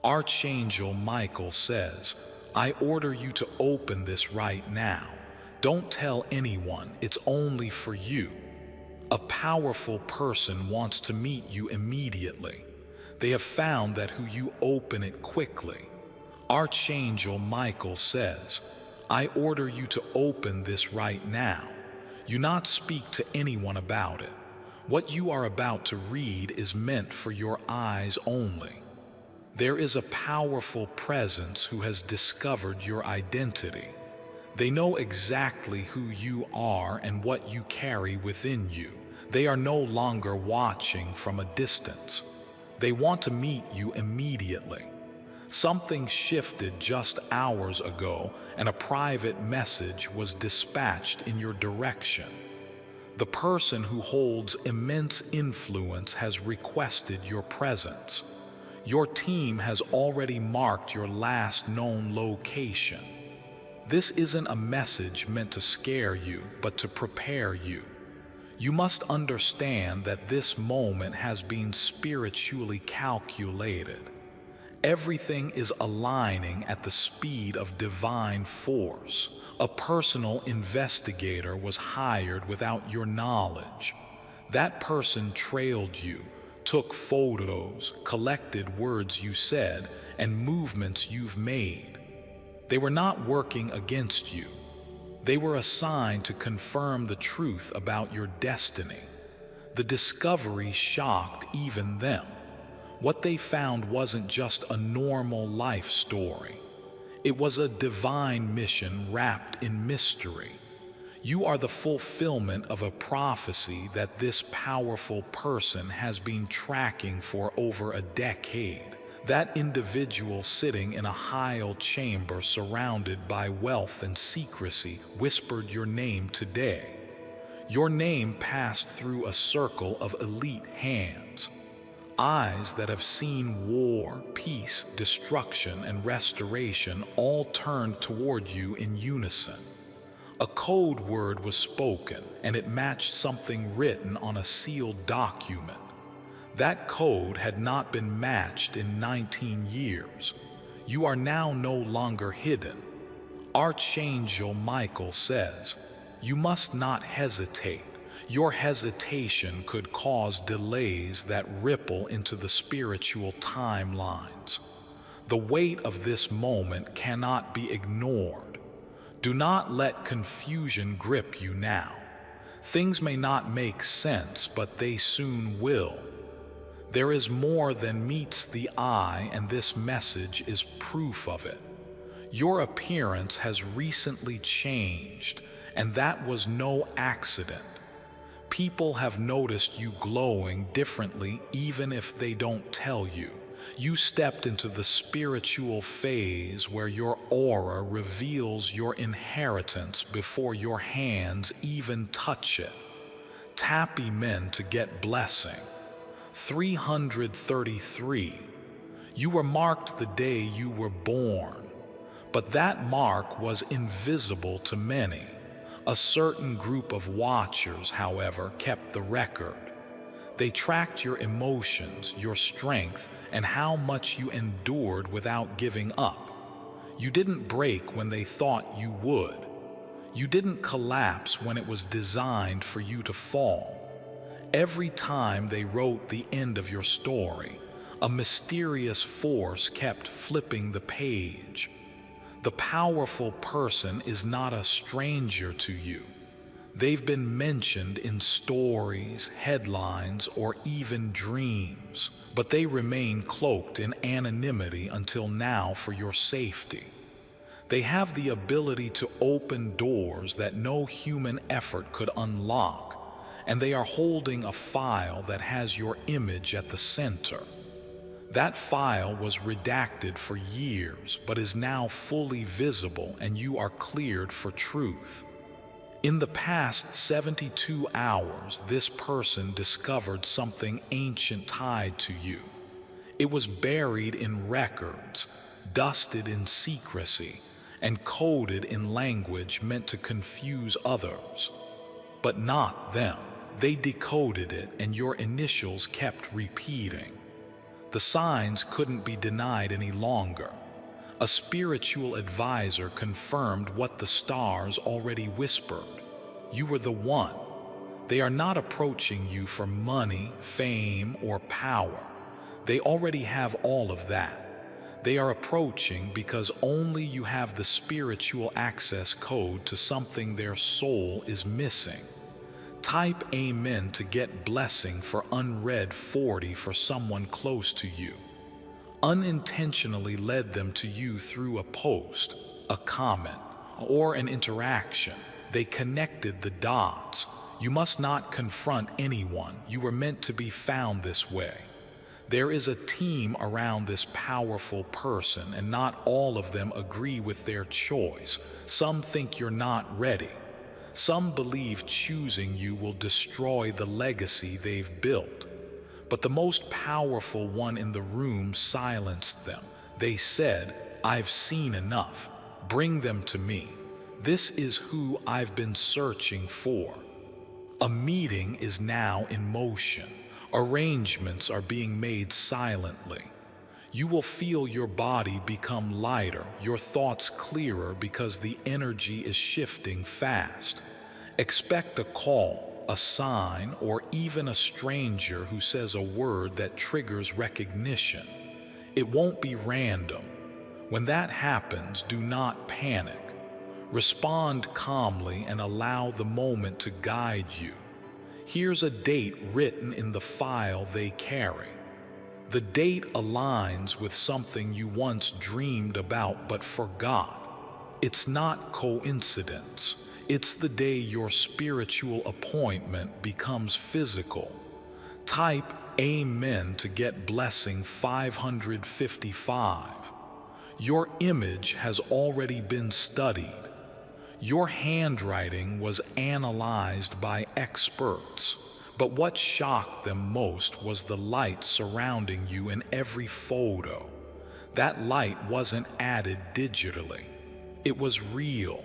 Archangel Michael says, I order you to open this right now. Don't tell anyone, it's only for you. A powerful person wants to meet you immediately. They have found that who you open it quickly. Archangel Michael says, I order you to open this right now. You not speak to anyone about it. What you are about to read is meant for your eyes only. There is a powerful presence who has discovered your identity. They know exactly who you are and what you carry within you. They are no longer watching from a distance. They want to meet you immediately. Something shifted just hours ago, and a private message was dispatched in your direction. The person who holds immense influence has requested your presence. Your team has already marked your last known location. This isn't a message meant to scare you, but to prepare you. You must understand that this moment has been spiritually calculated. Everything is aligning at the speed of divine force. A personal investigator was hired without your knowledge. That person trailed you, took photos, collected words you said, and movements you've made. They were not working against you. They were assigned to confirm the truth about your destiny. The discovery shocked even them. What they found wasn't just a normal life story. It was a divine mission wrapped in mystery. You are the fulfillment of a prophecy that this powerful person has been tracking for over a decade. That individual sitting in a high chamber surrounded by wealth and secrecy whispered your name today. Your name passed through a circle of elite hands. Eyes that have seen war, peace, destruction, and restoration all turned toward you in unison. A code word was spoken, and it matched something written on a sealed document. That code had not been matched in 19 years. You are now no longer hidden. Archangel Michael says, you must not hesitate. Your hesitation could cause delays that ripple into the spiritual timelines. The weight of this moment cannot be ignored. Do not let confusion grip you now. Things may not make sense, but they soon will. There is more than meets the eye, and this message is proof of it. Your appearance has recently changed, and that was no accident. People have noticed you glowing differently even if they don't tell you. You stepped into the spiritual phase where your aura reveals your inheritance before your hands even touch it. Tap Amen to get blessing. 333. You were marked the day you were born, but that mark was invisible to many. A certain group of watchers, however, kept the record. They tracked your emotions, your strength, and how much you endured without giving up. You didn't break when they thought you would. You didn't collapse when it was designed for you to fall. Every time they wrote the end of your story, a mysterious force kept flipping the page. The powerful person is not a stranger to you. They've been mentioned in stories, headlines, or even dreams, but they remain cloaked in anonymity until now for your safety. They have the ability to open doors that no human effort could unlock, and they are holding a file that has your image at the center. That file was redacted for years, but is now fully visible, and you are cleared for truth. In the past 72 hours, this person discovered something ancient tied to you. It was buried in records, dusted in secrecy, and coded in language meant to confuse others. But not them. They decoded it, and your initials kept repeating. The signs couldn't be denied any longer. A spiritual advisor confirmed what the stars already whispered. You were the one. They are not approaching you for money, fame, or power. They already have all of that. They are approaching because only you have the spiritual access code to something their soul is missing. Type amen to get blessing for unread 40 for someone close to you. Unintentionally led them to you through a post, a comment, or an interaction. They connected the dots. You must not confront anyone. You were meant to be found this way. There is a team around this powerful person, and not all of them agree with their choice. Some think you're not ready. Some believe choosing you will destroy the legacy they've built. But the most powerful one in the room silenced them. They said, I've seen enough. Bring them to me. This is who I've been searching for. A meeting is now in motion. Arrangements are being made silently. You will feel your body become lighter, your thoughts clearer because the energy is shifting fast. Expect a call, a sign, or even a stranger who says a word that triggers recognition. It won't be random. When that happens, do not panic. Respond calmly and allow the moment to guide you. Here's a date written in the file they carry. The date aligns with something you once dreamed about but forgot. It's not coincidence. It's the day your spiritual appointment becomes physical. Type amen to get blessing 555. Your image has already been studied. Your handwriting was analyzed by experts. But what shocked them most was the light surrounding you in every photo. That light wasn't added digitally. It was real.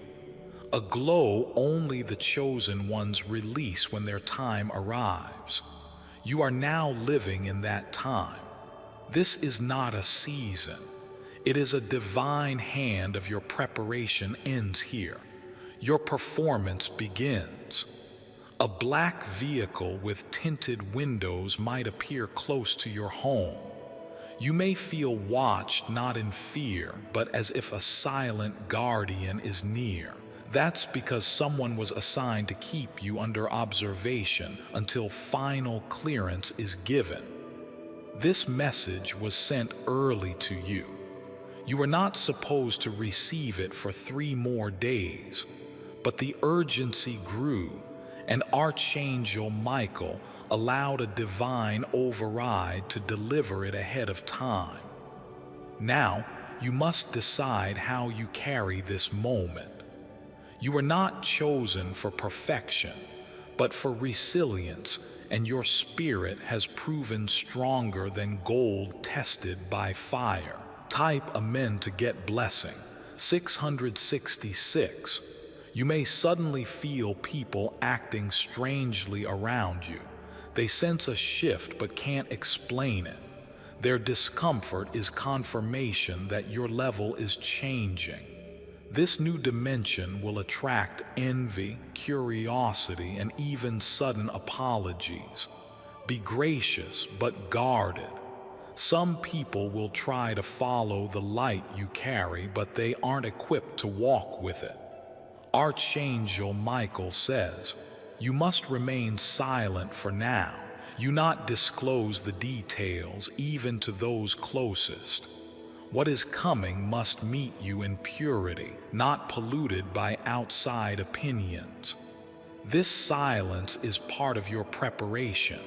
A glow only the chosen ones release when their time arrives. You are now living in that time. This is not a season. It is a divine hand of your preparation ends here. Your performance begins. A black vehicle with tinted windows might appear close to your home. You may feel watched not in fear, but as if a silent guardian is near. That's because someone was assigned to keep you under observation until final clearance is given. This message was sent early to you. You were not supposed to receive it for 3 more days, but the urgency grew, and Archangel Michael allowed a divine override to deliver it ahead of time. Now, you must decide how you carry this moment. You were not chosen for perfection, but for resilience, and your spirit has proven stronger than gold tested by fire. Type amen to get blessing. 666. You may suddenly feel people acting strangely around you. They sense a shift but can't explain it. Their discomfort is confirmation that your level is changing. This new dimension will attract envy, curiosity, and even sudden apologies. Be gracious but guarded. Some people will try to follow the light you carry, but they aren't equipped to walk with it. Archangel Michael says, you must remain silent for now. You not disclose the details even to those closest. What is coming must meet you in purity, not polluted by outside opinions. This silence is part of your preparation.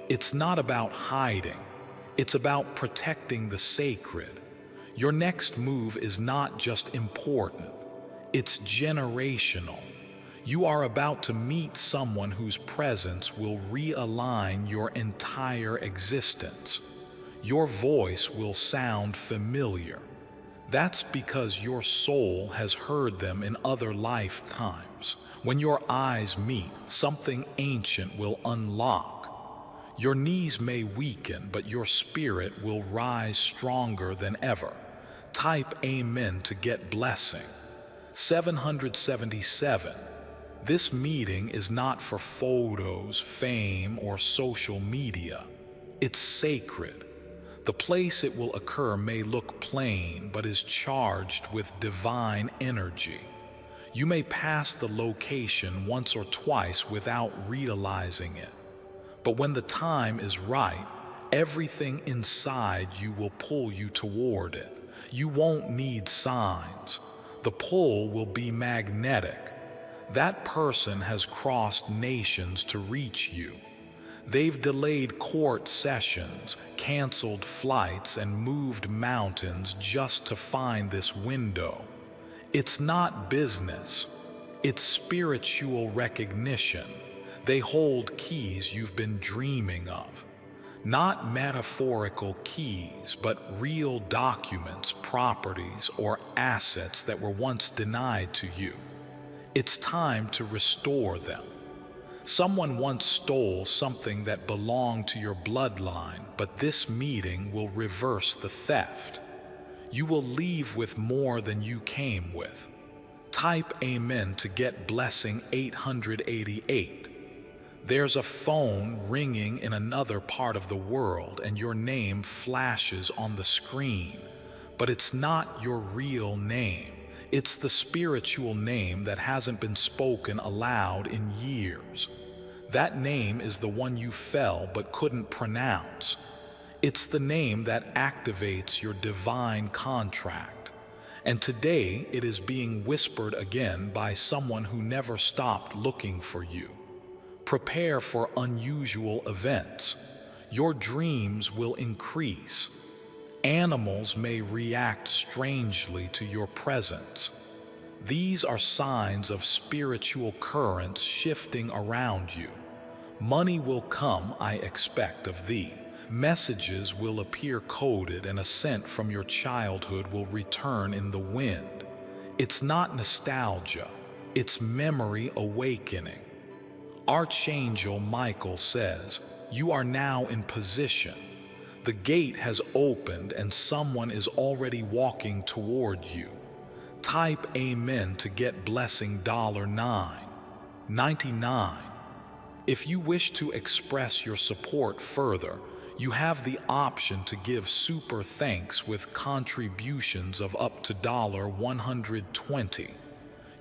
It's not about hiding. It's about protecting the sacred. Your next move is not just important. It's generational. You are about to meet someone whose presence will realign your entire existence. Your voice will sound familiar. That's because your soul has heard them in other lifetimes. When your eyes meet, something ancient will unlock. Your knees may weaken, but your spirit will rise stronger than ever. Type Amen to get blessing. 777. This meeting is not for photos, fame, or social media. It's sacred. The place it will occur may look plain, but is charged with divine energy. You may pass the location once or twice without realizing it. But when the time is right, everything inside you will pull you toward it. You won't need signs. The pull will be magnetic. That person has crossed nations to reach you. They've delayed court sessions, canceled flights, and moved mountains just to find this window. It's not business. It's spiritual recognition. They hold keys you've been dreaming of. Not metaphorical keys, but real documents, properties, or assets that were once denied to you. It's time to restore them. Someone once stole something that belonged to your bloodline, but this meeting will reverse the theft. You will leave with more than you came with. Type Amen to get blessing 888. There's a phone ringing in another part of the world and your name flashes on the screen, but it's not your real name. It's the spiritual name that hasn't been spoken aloud in years. That name is the one you fell but couldn't pronounce. It's the name that activates your divine contract. And today it is being whispered again by someone who never stopped looking for you. Prepare for unusual events. Your dreams will increase. Animals may react strangely to your presence. These are signs of spiritual currents shifting around you. Money will come, I expect of thee. Messages will appear coded, and a scent from your childhood will return in the wind. It's not nostalgia, it's memory awakening. Archangel Michael says, you are now in position. The gate has opened and someone is already walking toward you. Type Amen to get blessing $9.99. If you wish to express your support further, you have the option to give super thanks with contributions of up to $120.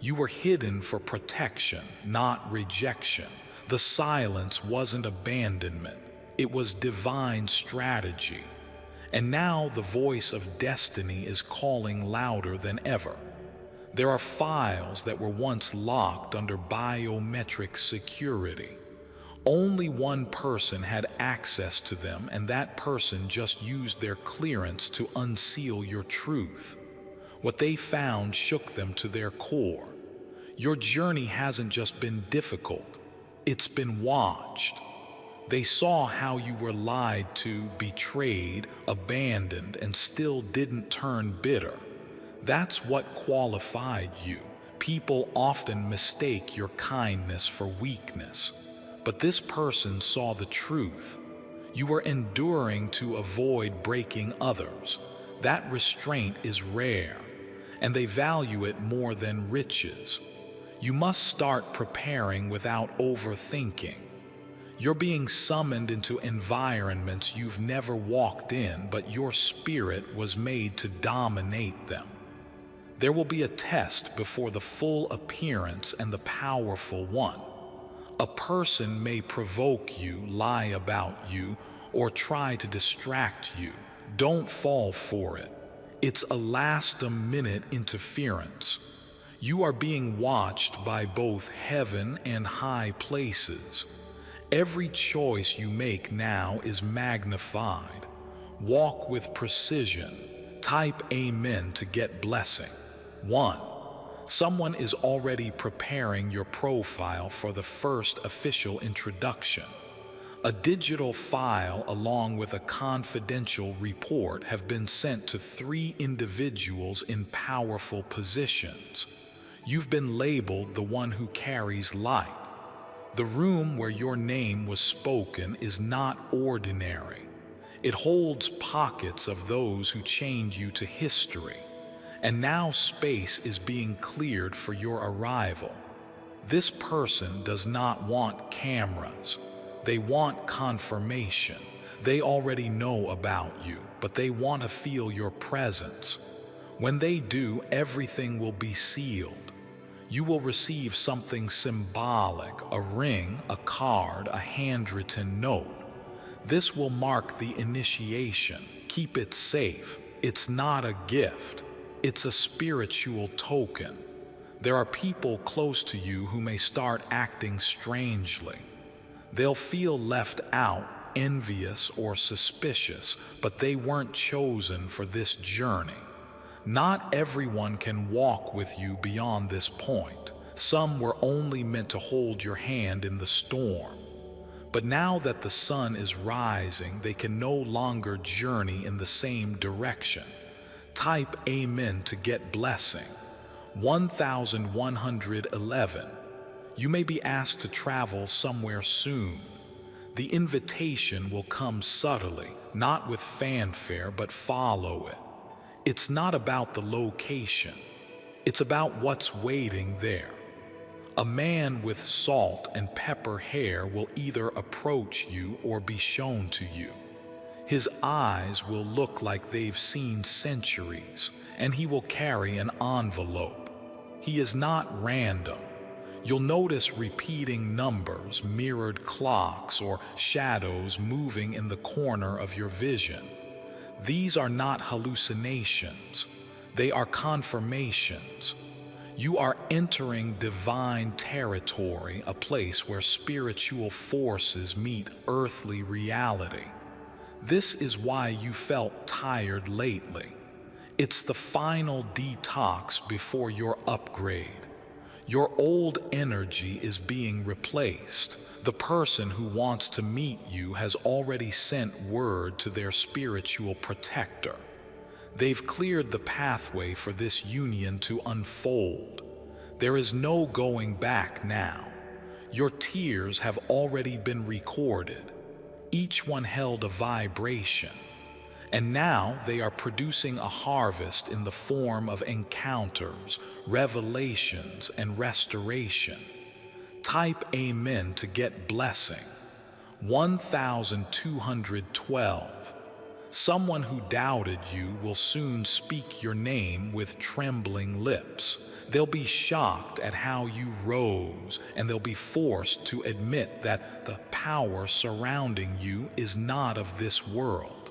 You were hidden for protection, not rejection. The silence wasn't abandonment, it was divine strategy. And now the voice of destiny is calling louder than ever. There are files that were once locked under biometric security. Only one person had access to them, and that person just used their clearance to unseal your truth. What they found shook them to their core. Your journey hasn't just been difficult, it's been watched. They saw how you were lied to, betrayed, abandoned, and still didn't turn bitter. That's what qualified you. People often mistake your kindness for weakness, but this person saw the truth. You were enduring to avoid breaking others. That restraint is rare, and they value it more than riches. You must start preparing without overthinking. You're being summoned into environments you've never walked in, but your spirit was made to dominate them. There will be a test before the full appearance and the powerful one. A person may provoke you, lie about you, or try to distract you. Don't fall for it. It's a last-minute interference. You are being watched by both heaven and high places. Every choice you make now is magnified. Walk with precision. Type Amen to get blessing. 1. Someone is already preparing your profile for the first official introduction. A digital file along with a confidential report have been sent to 3 individuals in powerful positions. You've been labeled the one who carries light. The room where your name was spoken is not ordinary. It holds pockets of those who chained you to history, and now space is being cleared for your arrival. This person does not want cameras. They want confirmation. They already know about you, but they want to feel your presence. When they do, everything will be sealed. You will receive something symbolic, a ring, a card, a handwritten note. This will mark the initiation. Keep it safe. It's not a gift. It's a spiritual token. There are people close to you who may start acting strangely. They'll feel left out, envious, or suspicious, but they weren't chosen for this journey. Not everyone can walk with you beyond this point. Some were only meant to hold your hand in the storm. But now that the sun is rising, they can no longer journey in the same direction. Type Amen to get blessing. 1111. You may be asked to travel somewhere soon. The invitation will come subtly, not with fanfare, but follow it. It's not about the location. It's about what's waiting there. A man with salt and pepper hair will either approach you or be shown to you. His eyes will look like they've seen centuries, and he will carry an envelope. He is not random. You'll notice repeating numbers, mirrored clocks, or shadows moving in the corner of your vision. These are not hallucinations. They are confirmations. You are entering divine territory, a place where spiritual forces meet earthly reality. This is why you felt tired lately. It's the final detox before your upgrade. Your old energy is being replaced. The person who wants to meet you has already sent word to their spiritual protector. They've cleared the pathway for this union to unfold. There is no going back now. Your tears have already been recorded. Each one held a vibration. And now they are producing a harvest in the form of encounters, revelations, and restoration. Type Amen to get blessing. 1212. Someone who doubted you will soon speak your name with trembling lips. They'll be shocked at how you rose, and they'll be forced to admit that the power surrounding you is not of this world.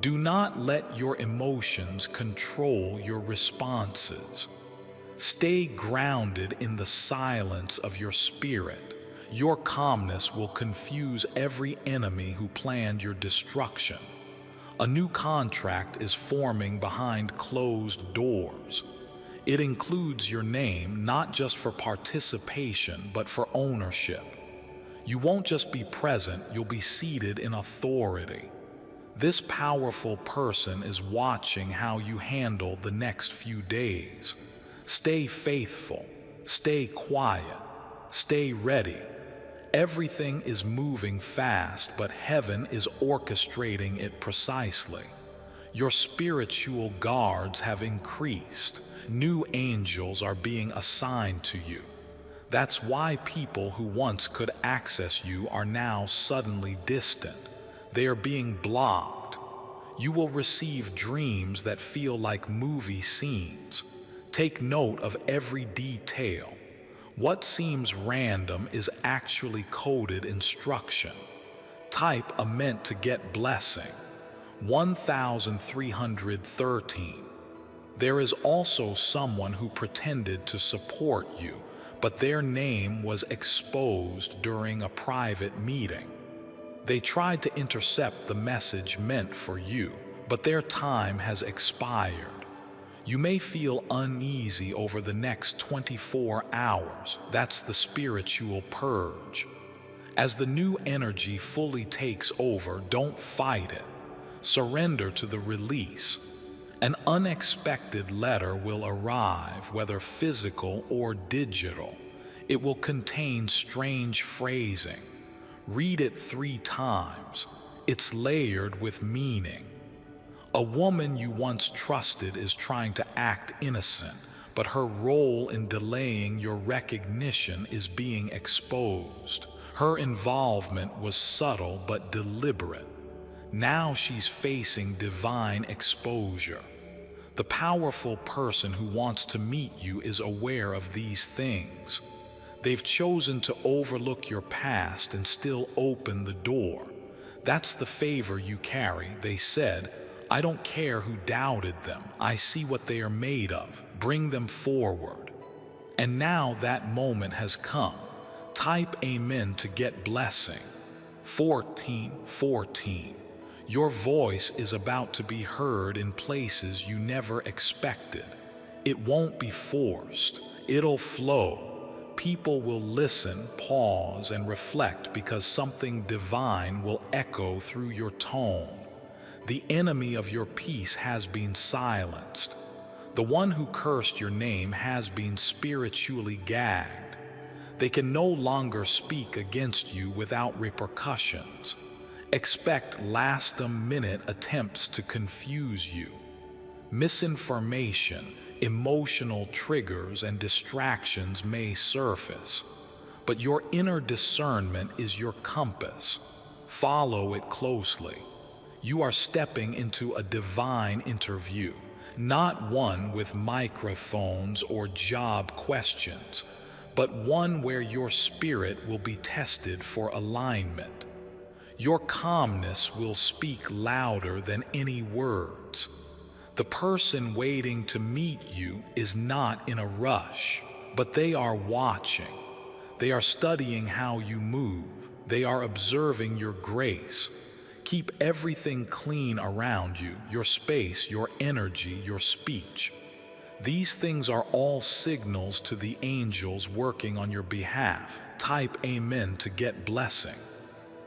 Do not let your emotions control your responses. Stay grounded in the silence of your spirit. Your calmness will confuse every enemy who planned your destruction. A new contract is forming behind closed doors. It includes your name not just for participation, but for ownership. You won't just be present, you'll be seated in authority. This powerful person is watching how you handle the next few days. Stay faithful, stay quiet, stay ready. Everything is moving fast, but heaven is orchestrating it precisely. Your spiritual guards have increased. New angels are being assigned to you. That's why people who once could access you are now suddenly distant. They are being blocked. You will receive dreams that feel like movie scenes. Take note of every detail. What seems random is actually coded instruction. Type Amen to get blessing. 1313. There is also someone who pretended to support you, but their name was exposed during a private meeting. They tried to intercept the message meant for you, but their time has expired. You may feel uneasy over the next 24 hours. That's the spiritual purge. As the new energy fully takes over, don't fight it. Surrender to the release. An unexpected letter will arrive, whether physical or digital. It will contain strange phrasing. Read it 3 times. It's layered with meaning. A woman you once trusted is trying to act innocent, but her role in delaying your recognition is being exposed. Her involvement was subtle but deliberate. Now she's facing divine exposure. The powerful person who wants to meet you is aware of these things. They've chosen to overlook your past and still open the door. That's the favor you carry. They said, "I don't care who doubted them. I see what they are made of. Bring them forward." And now that moment has come. Type amen to get blessing. 14:14. Your voice is about to be heard in places you never expected. It won't be forced. It'll flow. People will listen, pause, and reflect because something divine will echo through your tone. The enemy of your peace has been silenced. The one who cursed your name has been spiritually gagged. They can no longer speak against you without repercussions. Expect last-minute attempts to confuse you. Misinformation, emotional triggers, and distractions may surface, but your inner discernment is your compass. Follow it closely. You are stepping into a divine interview, not one with microphones or job questions, but one where your spirit will be tested for alignment. Your calmness will speak louder than any words. The person waiting to meet you is not in a rush, but they are watching. They are studying how you move. They are observing your grace. Keep everything clean around you, your space, your energy, your speech. These things are all signals to the angels working on your behalf. Type amen to get blessing.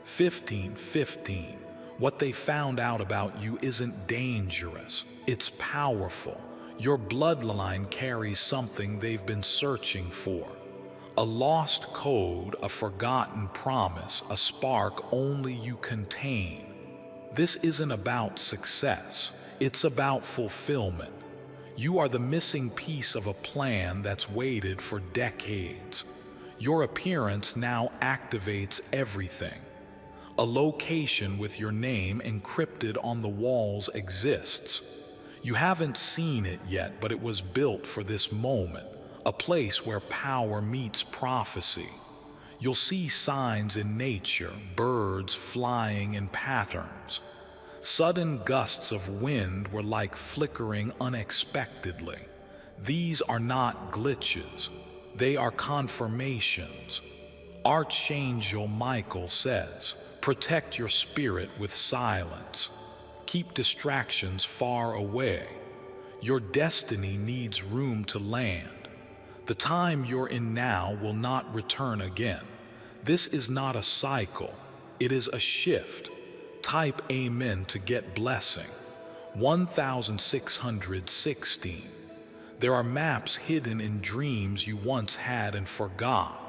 15:15. What they found out about you isn't dangerous. It's powerful. Your bloodline carries something they've been searching for. A lost code, a forgotten promise, a spark only you contain. This isn't about success. It's about fulfillment. You are the missing piece of a plan that's waited for decades. Your appearance now activates everything. A location with your name encrypted on the walls exists. You haven't seen it yet, but it was built for this moment, a place where power meets prophecy. You'll see signs in nature, birds flying in patterns. Sudden gusts of wind were like flickering unexpectedly. These are not glitches. They are confirmations. Archangel Michael says, "Protect your spirit with silence. Keep distractions far away. Your destiny needs room to land. The time you're in now will not return again. This is not a cycle. It is a shift." Type amen to get blessing. 1616. There are maps hidden in dreams you once had and forgot.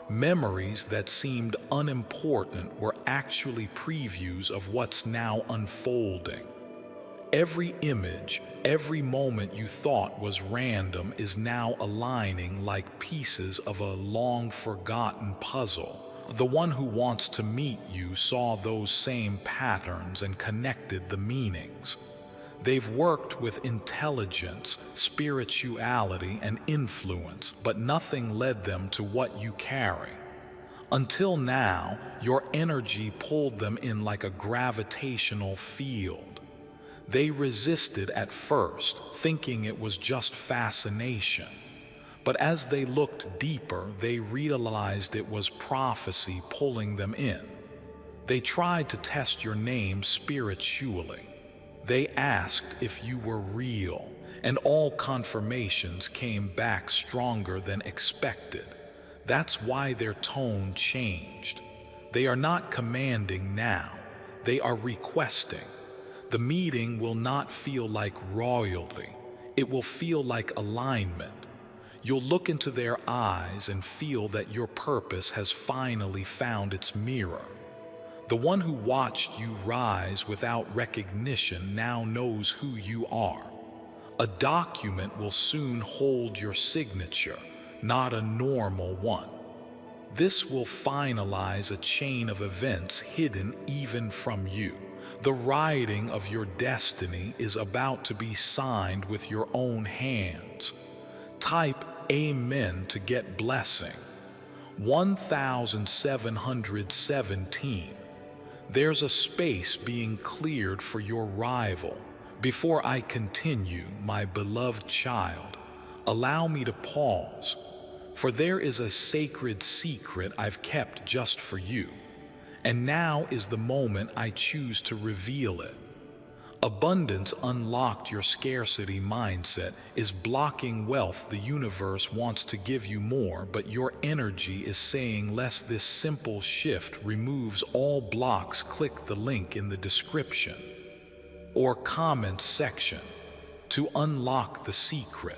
Memories that seemed unimportant were actually previews of what's now unfolding. Every image, every moment you thought was random is now aligning like pieces of a long-forgotten puzzle. The one who wants to meet you saw those same patterns and connected the meanings. They've worked with intelligence, spirituality, and influence, but nothing led them to what you carry. Until now, your energy pulled them in like a gravitational field. They resisted at first, thinking it was just fascination. But as they looked deeper, they realized it was prophecy pulling them in. They tried to test your name spiritually. They asked if you were real, and all confirmations came back stronger than expected. That's why their tone changed. They are not commanding now, they are requesting. The meeting will not feel like royalty, it will feel like alignment. You'll look into their eyes and feel that your purpose has finally found its mirror. The one who watched you rise without recognition now knows who you are. A document will soon hold your signature, not a normal one. This will finalize a chain of events hidden even from you. The writing of your destiny is about to be signed with your own hands. Type Amen to get blessing. 1717. There's a space being cleared for your rival. Before I continue, my beloved child, allow me to pause, for there is a sacred secret I've kept just for you, and now is the moment I choose to reveal it. Abundance unlocked. Your scarcity mindset is blocking wealth. The universe wants to give you more, but your energy is saying less. This simple shift removes all blocks. Click the link in the description or comment section to unlock the secret.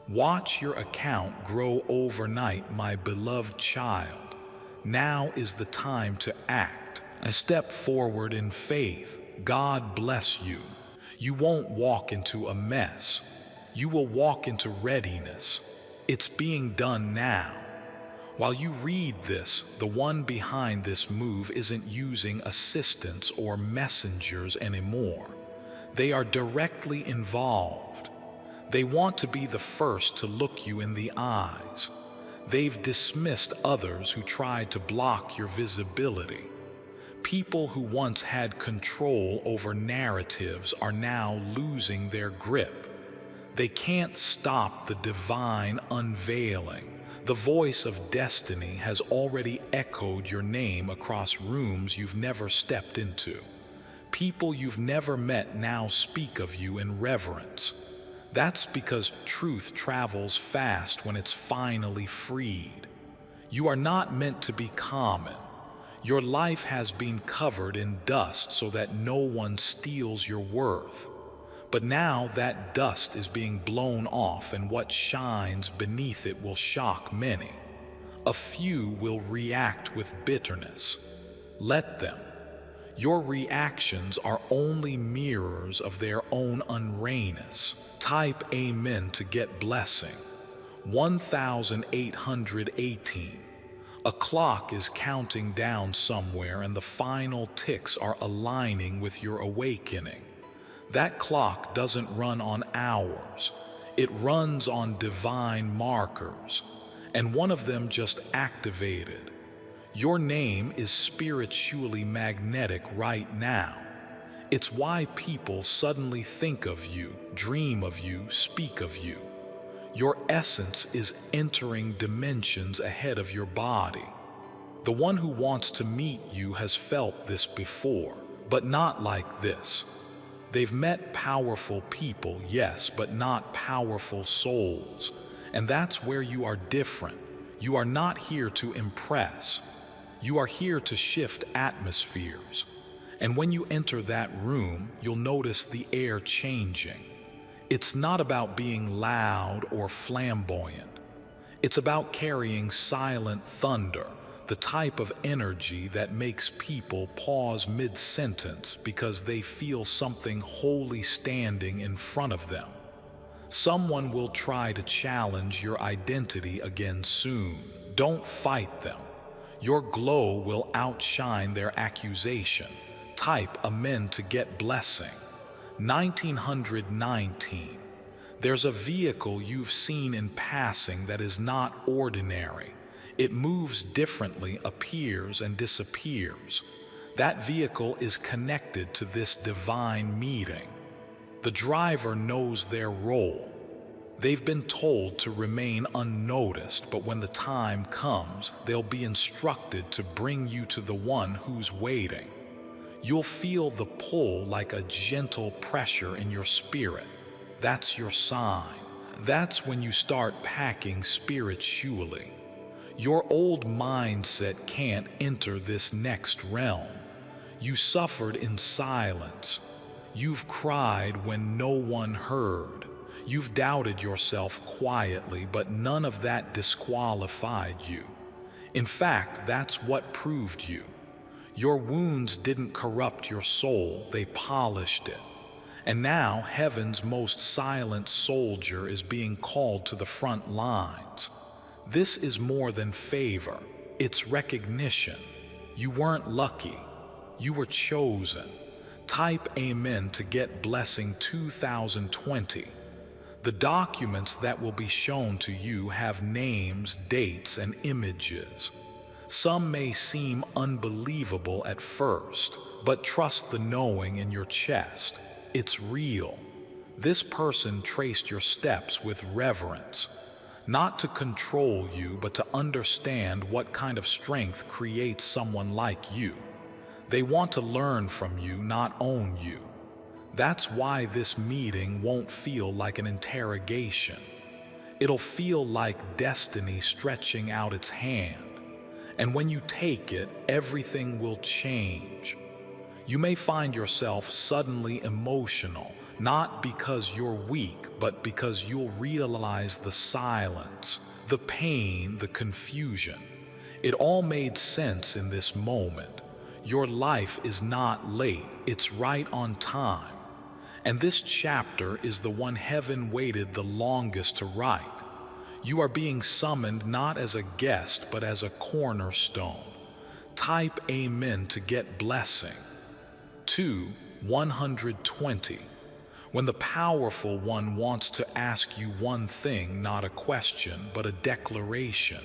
Watch your account grow overnight, my beloved child. Now is the time to act. I step forward in faith. God bless you. You won't walk into a mess. You will walk into readiness. It's being done now. While you read this, the one behind this move isn't using assistants or messengers anymore. They are directly involved. They want to be the first to look you in the eyes. They've dismissed others who tried to block your visibility. People who once had control over narratives are now losing their grip. They can't stop the divine unveiling. The voice of destiny has already echoed your name across rooms you've never stepped into. People you've never met now speak of you in reverence. That's because truth travels fast when it's finally freed. You are not meant to be common. Your life has been covered in dust so that no one steals your worth. But now that dust is being blown off, and what shines beneath it will shock many. A few will react with bitterness. Let them. Your reactions are only mirrors of their own unreadiness. Type Amen to get blessing. 1818. A clock is counting down somewhere, and the final ticks are aligning with your awakening. That clock doesn't run on hours. It runs on divine markers, and one of them just activated. Your name is spiritually magnetic right now. It's why people suddenly think of you, dream of you, speak of you. Your essence is entering dimensions ahead of your body. The one who wants to meet you has felt this before, but not like this. They've met powerful people, yes, but not powerful souls. And that's where you are different. You are not here to impress. You are here to shift atmospheres. And when you enter that room, you'll notice the air changing. It's not about being loud or flamboyant. It's about carrying silent thunder, the type of energy that makes people pause mid-sentence because they feel something holy standing in front of them. Someone will try to challenge your identity again soon. Don't fight them. Your glow will outshine their accusation. Type Amen to get blessing. 1919. There's a vehicle you've seen in passing that is not ordinary. It moves differently, appears and disappears. That vehicle is connected to this divine meeting. The driver knows their role. They've been told to remain unnoticed, but when the time comes, they'll be instructed to bring you to the one who's waiting. You'll feel the pull like a gentle pressure in your spirit. That's your sign. That's when you start packing spiritually. Your old mindset can't enter this next realm. You suffered in silence. You've cried when no one heard. You've doubted yourself quietly, but none of that disqualified you. In fact, that's what proved you. Your wounds didn't corrupt your soul, they polished it. And now heaven's most silent soldier is being called to the front lines. This is more than favor, it's recognition. You weren't lucky, you were chosen. Type Amen to get blessing 2020. The documents that will be shown to you have names, dates, and images. Some may seem unbelievable at first, but trust the knowing in your chest. It's real. This person traced your steps with reverence, not to control you, but to understand what kind of strength creates someone like you. They want to learn from you, not own you. That's why this meeting won't feel like an interrogation. It'll feel like destiny stretching out its hand. And when you take it, everything will change. You may find yourself suddenly emotional, not because you're weak, but because you'll realize the silence, the pain, the confusion. It all made sense in this moment. Your life is not late, it's right on time. And this chapter is the one heaven waited the longest to write. You are being summoned not as a guest, but as a cornerstone. Type Amen to get blessing. 120. When the powerful one wants to ask you one thing, not a question, but a declaration.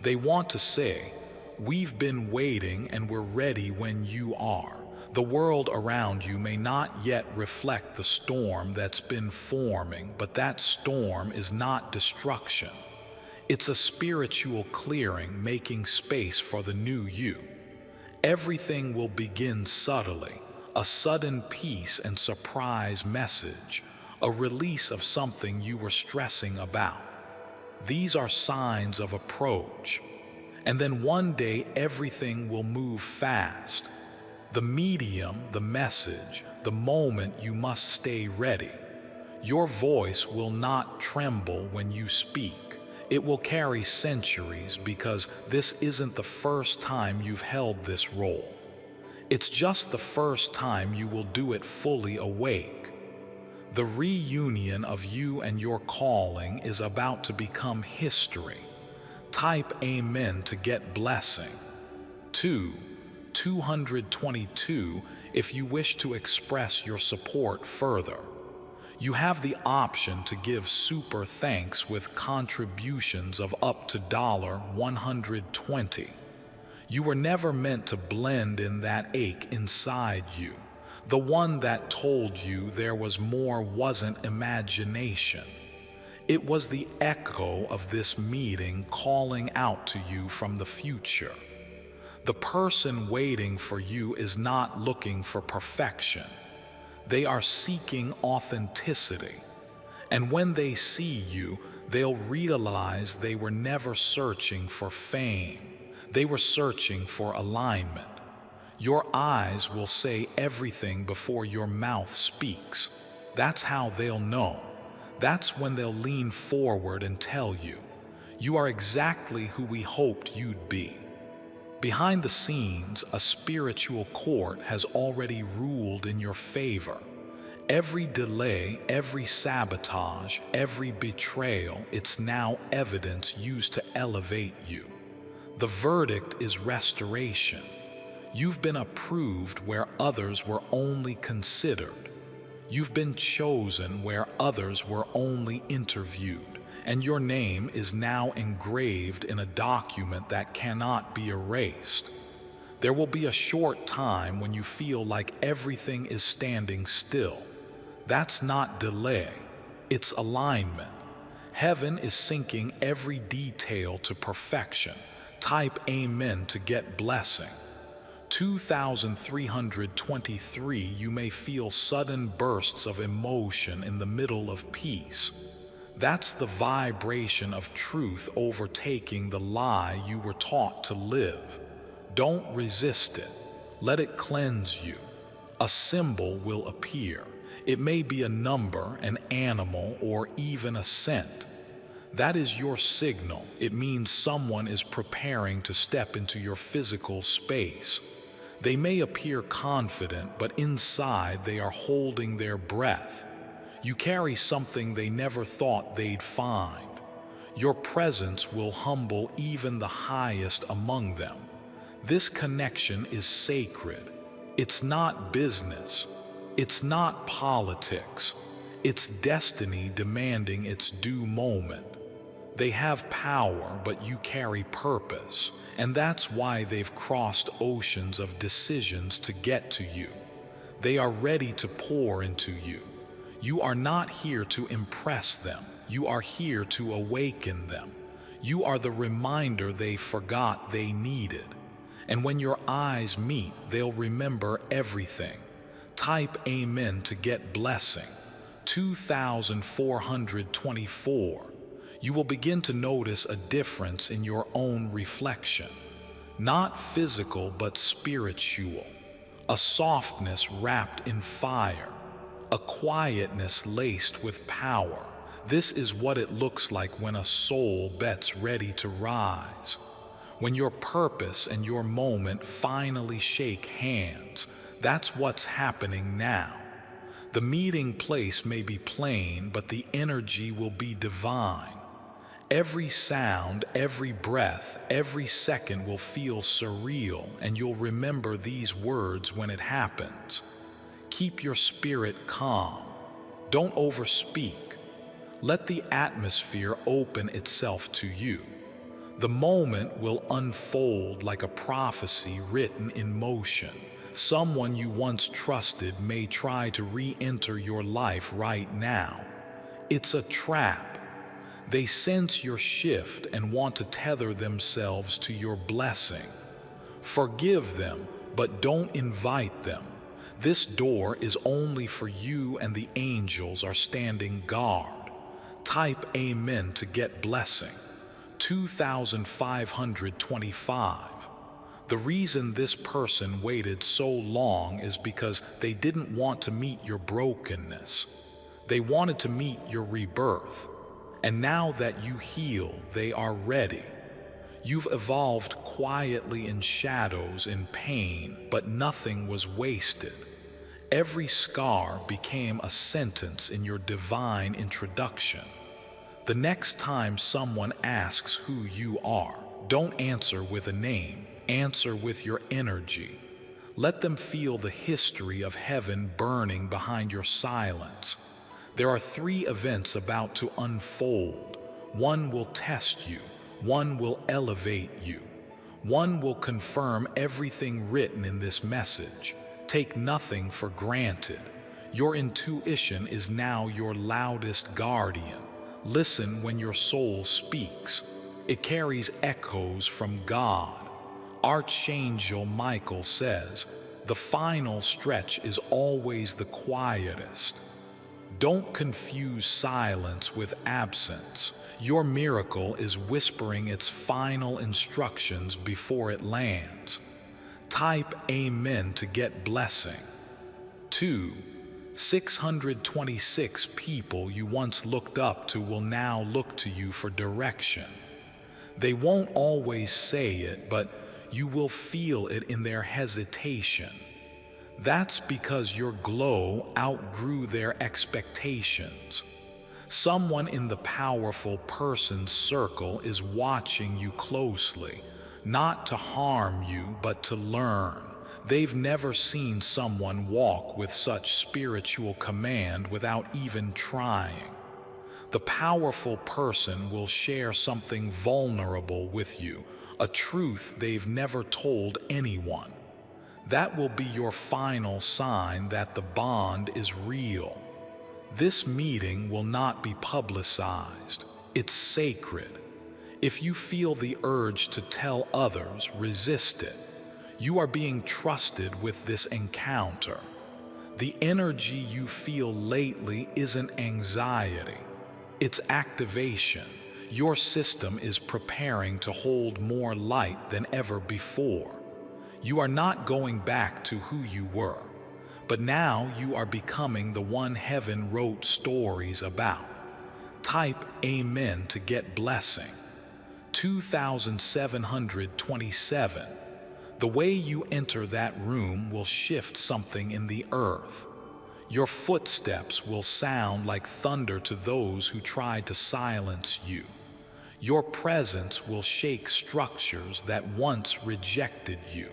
They want to say, "We've been waiting and we're ready when you are." The world around you may not yet reflect the storm that's been forming, but that storm is not destruction. It's a spiritual clearing, making space for the new you. Everything will begin subtly, a sudden peace and surprise message, a release of something you were stressing about. These are signs of approach. And then one day everything will move fast. The medium, the message, the moment, you must stay ready. Your voice will not tremble when you speak. It will carry centuries, because this isn't the first time you've held this role. It's just the first time you will do it fully awake. The reunion of you and your calling is about to become history. Type Amen to get blessing. 222 if you wish to express your support further. You have the option to give super thanks with contributions of up to $120. You were never meant to blend in that ache inside you. The one that told you there was more wasn't imagination. It was the echo of this meeting calling out to you from the future. The person waiting for you is not looking for perfection. They are seeking authenticity. And when they see you, they'll realize they were never searching for fame. They were searching for alignment. Your eyes will say everything before your mouth speaks. That's how they'll know. That's when they'll lean forward and tell you, "You are exactly who we hoped you'd be." Behind the scenes, a spiritual court has already ruled in your favor. Every delay, every sabotage, every betrayal, it's now evidence used to elevate you. The verdict is restoration. You've been approved where others were only considered. You've been chosen where others were only interviewed. And your name is now engraved in a document that cannot be erased. There will be a short time when you feel like everything is standing still. That's not delay, it's alignment. Heaven is syncing every detail to perfection. Type Amen to get blessing. 2323 you may feel sudden bursts of emotion in the middle of peace. That's the vibration of truth overtaking the lie you were taught to live. Don't resist it. Let it cleanse you. A symbol will appear. It may be a number, an animal, or even a scent. That is your signal. It means someone is preparing to step into your physical space. They may appear confident, but inside they are holding their breath. You carry something they never thought they'd find. Your presence will humble even the highest among them. This connection is sacred. It's not business. It's not politics. It's destiny demanding its due moment. They have power, but you carry purpose, and that's why they've crossed oceans of decisions to get to you. They are ready to pour into you. You are not here to impress them. You are here to awaken them. You are the reminder they forgot they needed. And when your eyes meet, they'll remember everything. Type Amen to get blessing. 2424. You will begin to notice a difference in your own reflection. Not physical, but spiritual. A softness wrapped in fire. A quietness laced with power. This is what it looks like when a soul bets ready to rise. When your purpose and your moment finally shake hands, that's what's happening now. The meeting place may be plain, but the energy will be divine. Every sound, every breath, every second will feel surreal, and you'll remember these words when it happens. Keep your spirit calm. Don't overspeak. Let the atmosphere open itself to you. The moment will unfold like a prophecy written in motion. Someone you once trusted may try to re-enter your life right now. It's a trap. They sense your shift and want to tether themselves to your blessing. Forgive them, but don't invite them. This door is only for you, and the angels are standing guard. Type Amen to get blessing. 2525. The reason this person waited so long is because they didn't want to meet your brokenness. They wanted to meet your rebirth. And now that you heal, they are ready. You've evolved quietly in shadows, in pain, but nothing was wasted. Every scar became a sentence in your divine introduction. The next time someone asks who you are, don't answer with a name, answer with your energy. Let them feel the history of heaven burning behind your silence. There are 3 events about to unfold. One will test you. One will elevate you. One will confirm everything written in this message. Take nothing for granted. Your intuition is now your loudest guardian. Listen when your soul speaks. It carries echoes from God. Archangel Michael says, the final stretch is always the quietest. Don't confuse silence with absence. Your miracle is whispering its final instructions before it lands. Type Amen to get blessing. 2. 626 people you once looked up to will now look to you for direction. They won't always say it, but you will feel it in their hesitation. That's because your glow outgrew their expectations. Someone in the powerful person's circle is watching you closely, not to harm you, but to learn. They've never seen someone walk with such spiritual command without even trying. The powerful person will share something vulnerable with you, a truth they've never told anyone. That will be your final sign that the bond is real. This meeting will not be publicized. It's sacred. If you feel the urge to tell others, resist it. You are being trusted with this encounter. The energy you feel lately isn't anxiety. It's activation. Your system is preparing to hold more light than ever before. You are not going back to who you were, But now you are becoming the one heaven wrote stories about. Type Amen to get blessing. 2727. The way you enter that room will shift something in the earth. Your footsteps will sound like thunder to those who tried to silence you. Your presence will shake structures that once rejected you.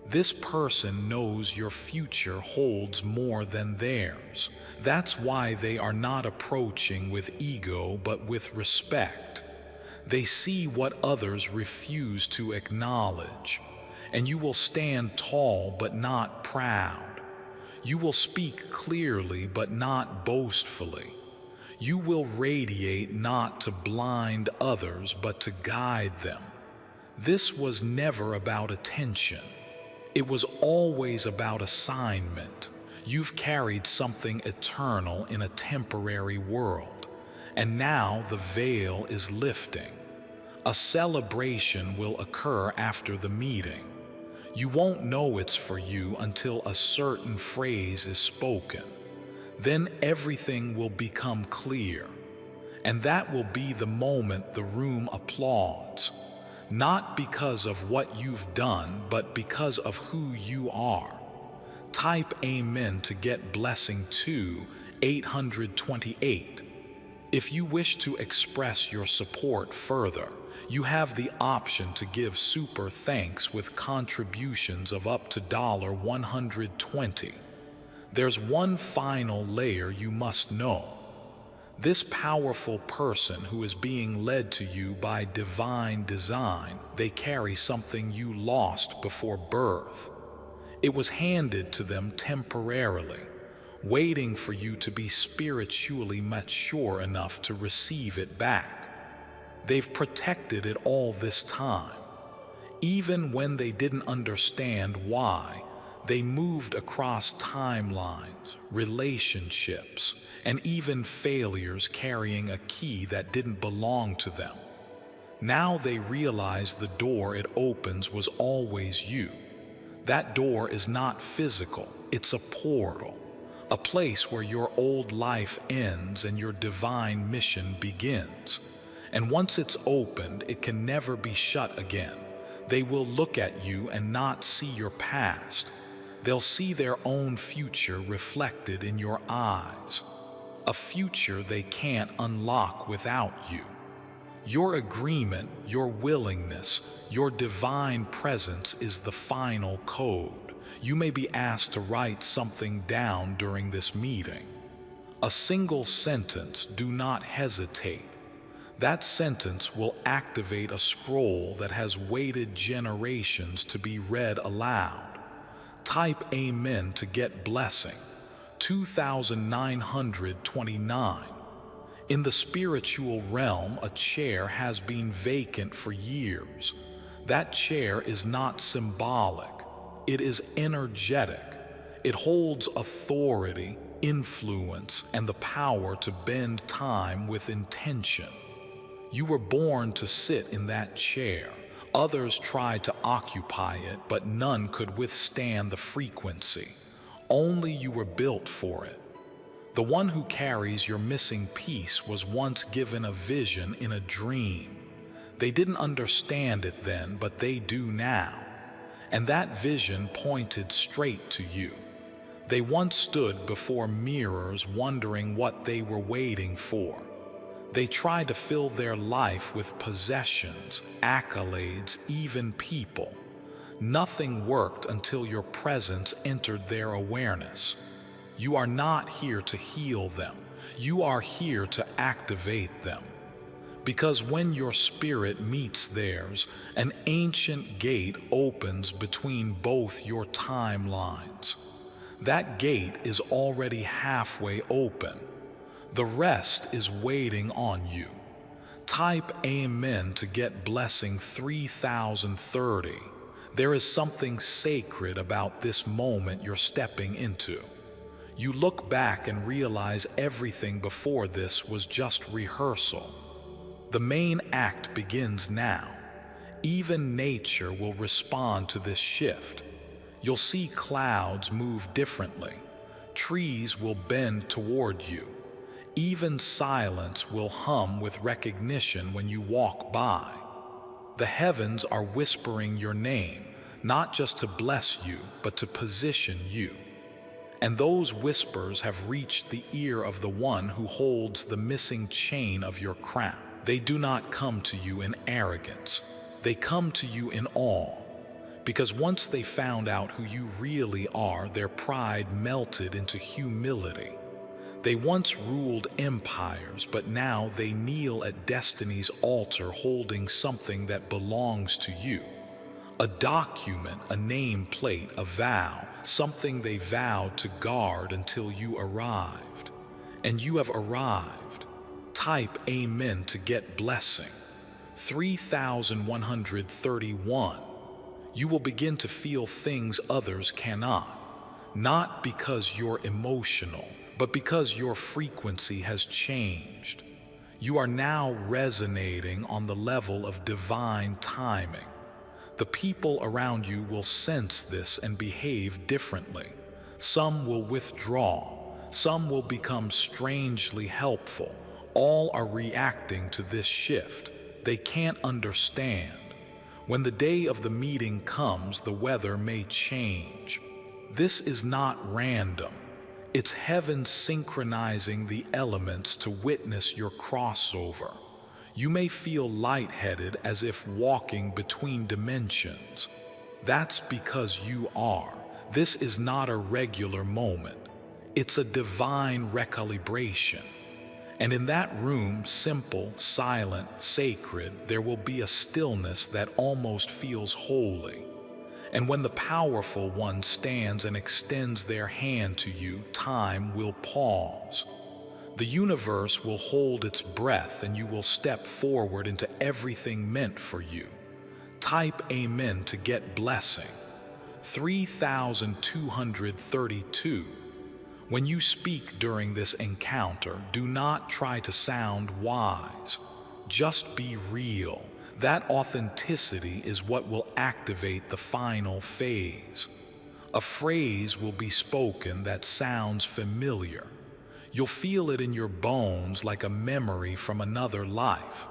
This person knows your future holds more than theirs. That's why they are not approaching with ego but with respect. They see what others refuse to acknowledge, and you will stand tall but not proud. You will speak clearly but not boastfully. You will radiate not to blind others but to guide them. This was never about attention. It was always about assignment. You've carried something eternal in a temporary world, and now the veil is lifting. A celebration will occur after the meeting. You won't know it's for you until a certain phrase is spoken. Then everything will become clear, and that will be the moment the room applauds. Not because of what you've done, but because of who you are. Type Amen to get blessing 828. If you wish to express your support further, you have the option to give super thanks with contributions of up to $120. There's one final layer you must know. This powerful person who is being led to you by divine design, they carry something you lost before birth. It was handed to them temporarily, waiting for you to be spiritually mature enough to receive it back. They've protected it all this time. Even when they didn't understand why, they moved across timelines, relationships, and even failures carrying a key that didn't belong to them. Now they realize the door it opens was always you. That door is not physical, it's a portal, a place where your old life ends and your divine mission begins. And once it's opened, it can never be shut again. They will look at you and not see your past. They'll see their own future reflected in your eyes. A future they can't unlock without you. Your agreement, your willingness, your divine presence is the final code. You may be asked to write something down during this meeting. A single sentence, do not hesitate. That sentence will activate a scroll that has waited generations to be read aloud. Type Amen to get blessing. 2929. In the spiritual realm, a chair has been vacant for years. That chair is not symbolic. It is energetic. It holds authority, influence, and the power to bend time with intention. You were born to sit in that chair. Others tried to occupy it, but none could withstand the frequency. Only you were built for it. The one who carries your missing piece was once given a vision in a dream. They didn't understand it then, but they do now. And that vision pointed straight to you. They once stood before mirrors wondering what they were waiting for. They tried to fill their life with possessions, accolades, even people. Nothing worked until your presence entered their awareness. You are not here to heal them. You are here to activate them. Because when your spirit meets theirs, an ancient gate opens between both your timelines. That gate is already halfway open. The rest is waiting on you. Type Amen to get blessing 3030. There is something sacred about this moment you're stepping into. You look back and realize everything before this was just rehearsal. The main act begins now. Even nature will respond to this shift. You'll see clouds move differently. Trees will bend toward you. Even silence will hum with recognition when you walk by. The heavens are whispering your name, not just to bless you, but to position you. And those whispers have reached the ear of the one who holds the missing chain of your crown. They do not come to you in arrogance. They come to you in awe. Because once they found out who you really are, their pride melted into humility. They once ruled empires, but now they kneel at destiny's altar holding something that belongs to you. A document, a nameplate, a vow, something they vowed to guard until you arrived. And you have arrived. Type Amen to get blessing. 3131. You will begin to feel things others cannot. Not because you're emotional, but because your frequency has changed. You are now resonating on the level of divine timing. The people around you will sense this and behave differently. Some will withdraw. Some will become strangely helpful. All are reacting to this shift. They can't understand. When the day of the meeting comes, the weather may change. This is not random. It's heaven synchronizing the elements to witness your crossover. You may feel lightheaded as if walking between dimensions. That's because you are. This is not a regular moment. It's a divine recalibration. And in that room, simple, silent, sacred, there will be a stillness that almost feels holy. And when the powerful one stands and extends their hand to you, time will pause. The universe will hold its breath and you will step forward into everything meant for you. Type Amen to get blessing. 3232. When you speak during this encounter, do not try to sound wise. Just be real. That authenticity is what will activate the final phase. A phrase will be spoken that sounds familiar. You'll feel it in your bones like a memory from another life.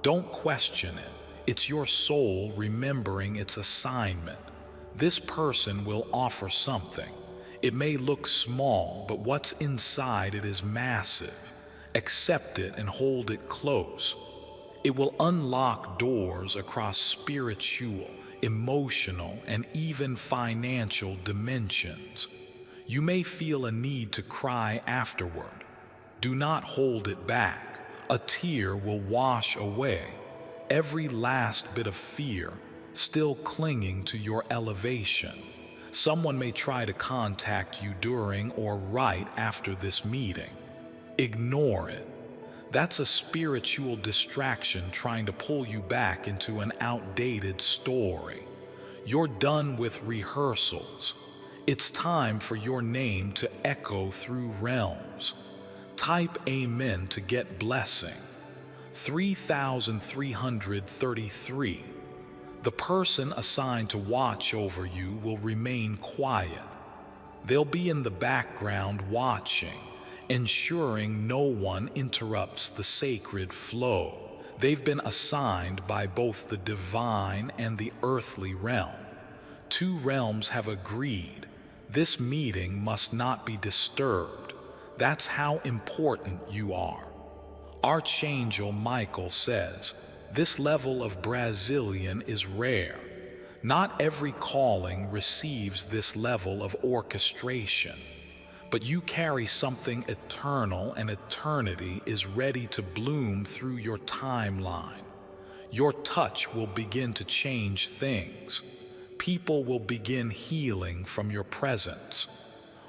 Don't question it. It's your soul remembering its assignment. This person will offer something. It may look small, but what's inside it is massive. Accept it and hold it close. It will unlock doors across spiritual, emotional, and even financial dimensions. You may feel a need to cry afterward. Do not hold it back. A tear will wash away every last bit of fear still clinging to your elevation. Someone may try to contact you during or right after this meeting. Ignore it. That's a spiritual distraction trying to pull you back into an outdated story. You're done with rehearsals. It's time for your name to echo through realms. Type Amen to get blessing. 3333. The person assigned to watch over you will remain quiet. They'll be in the background watching, ensuring no one interrupts the sacred flow. They've been assigned by both the divine and the earthly realm. Two realms have agreed. This meeting must not be disturbed. That's how important you are. Archangel Michael says, this level of Brazilian is rare. Not every calling receives this level of orchestration. But you carry something eternal, and eternity is ready to bloom through your timeline. Your touch will begin to change things. People will begin healing from your presence.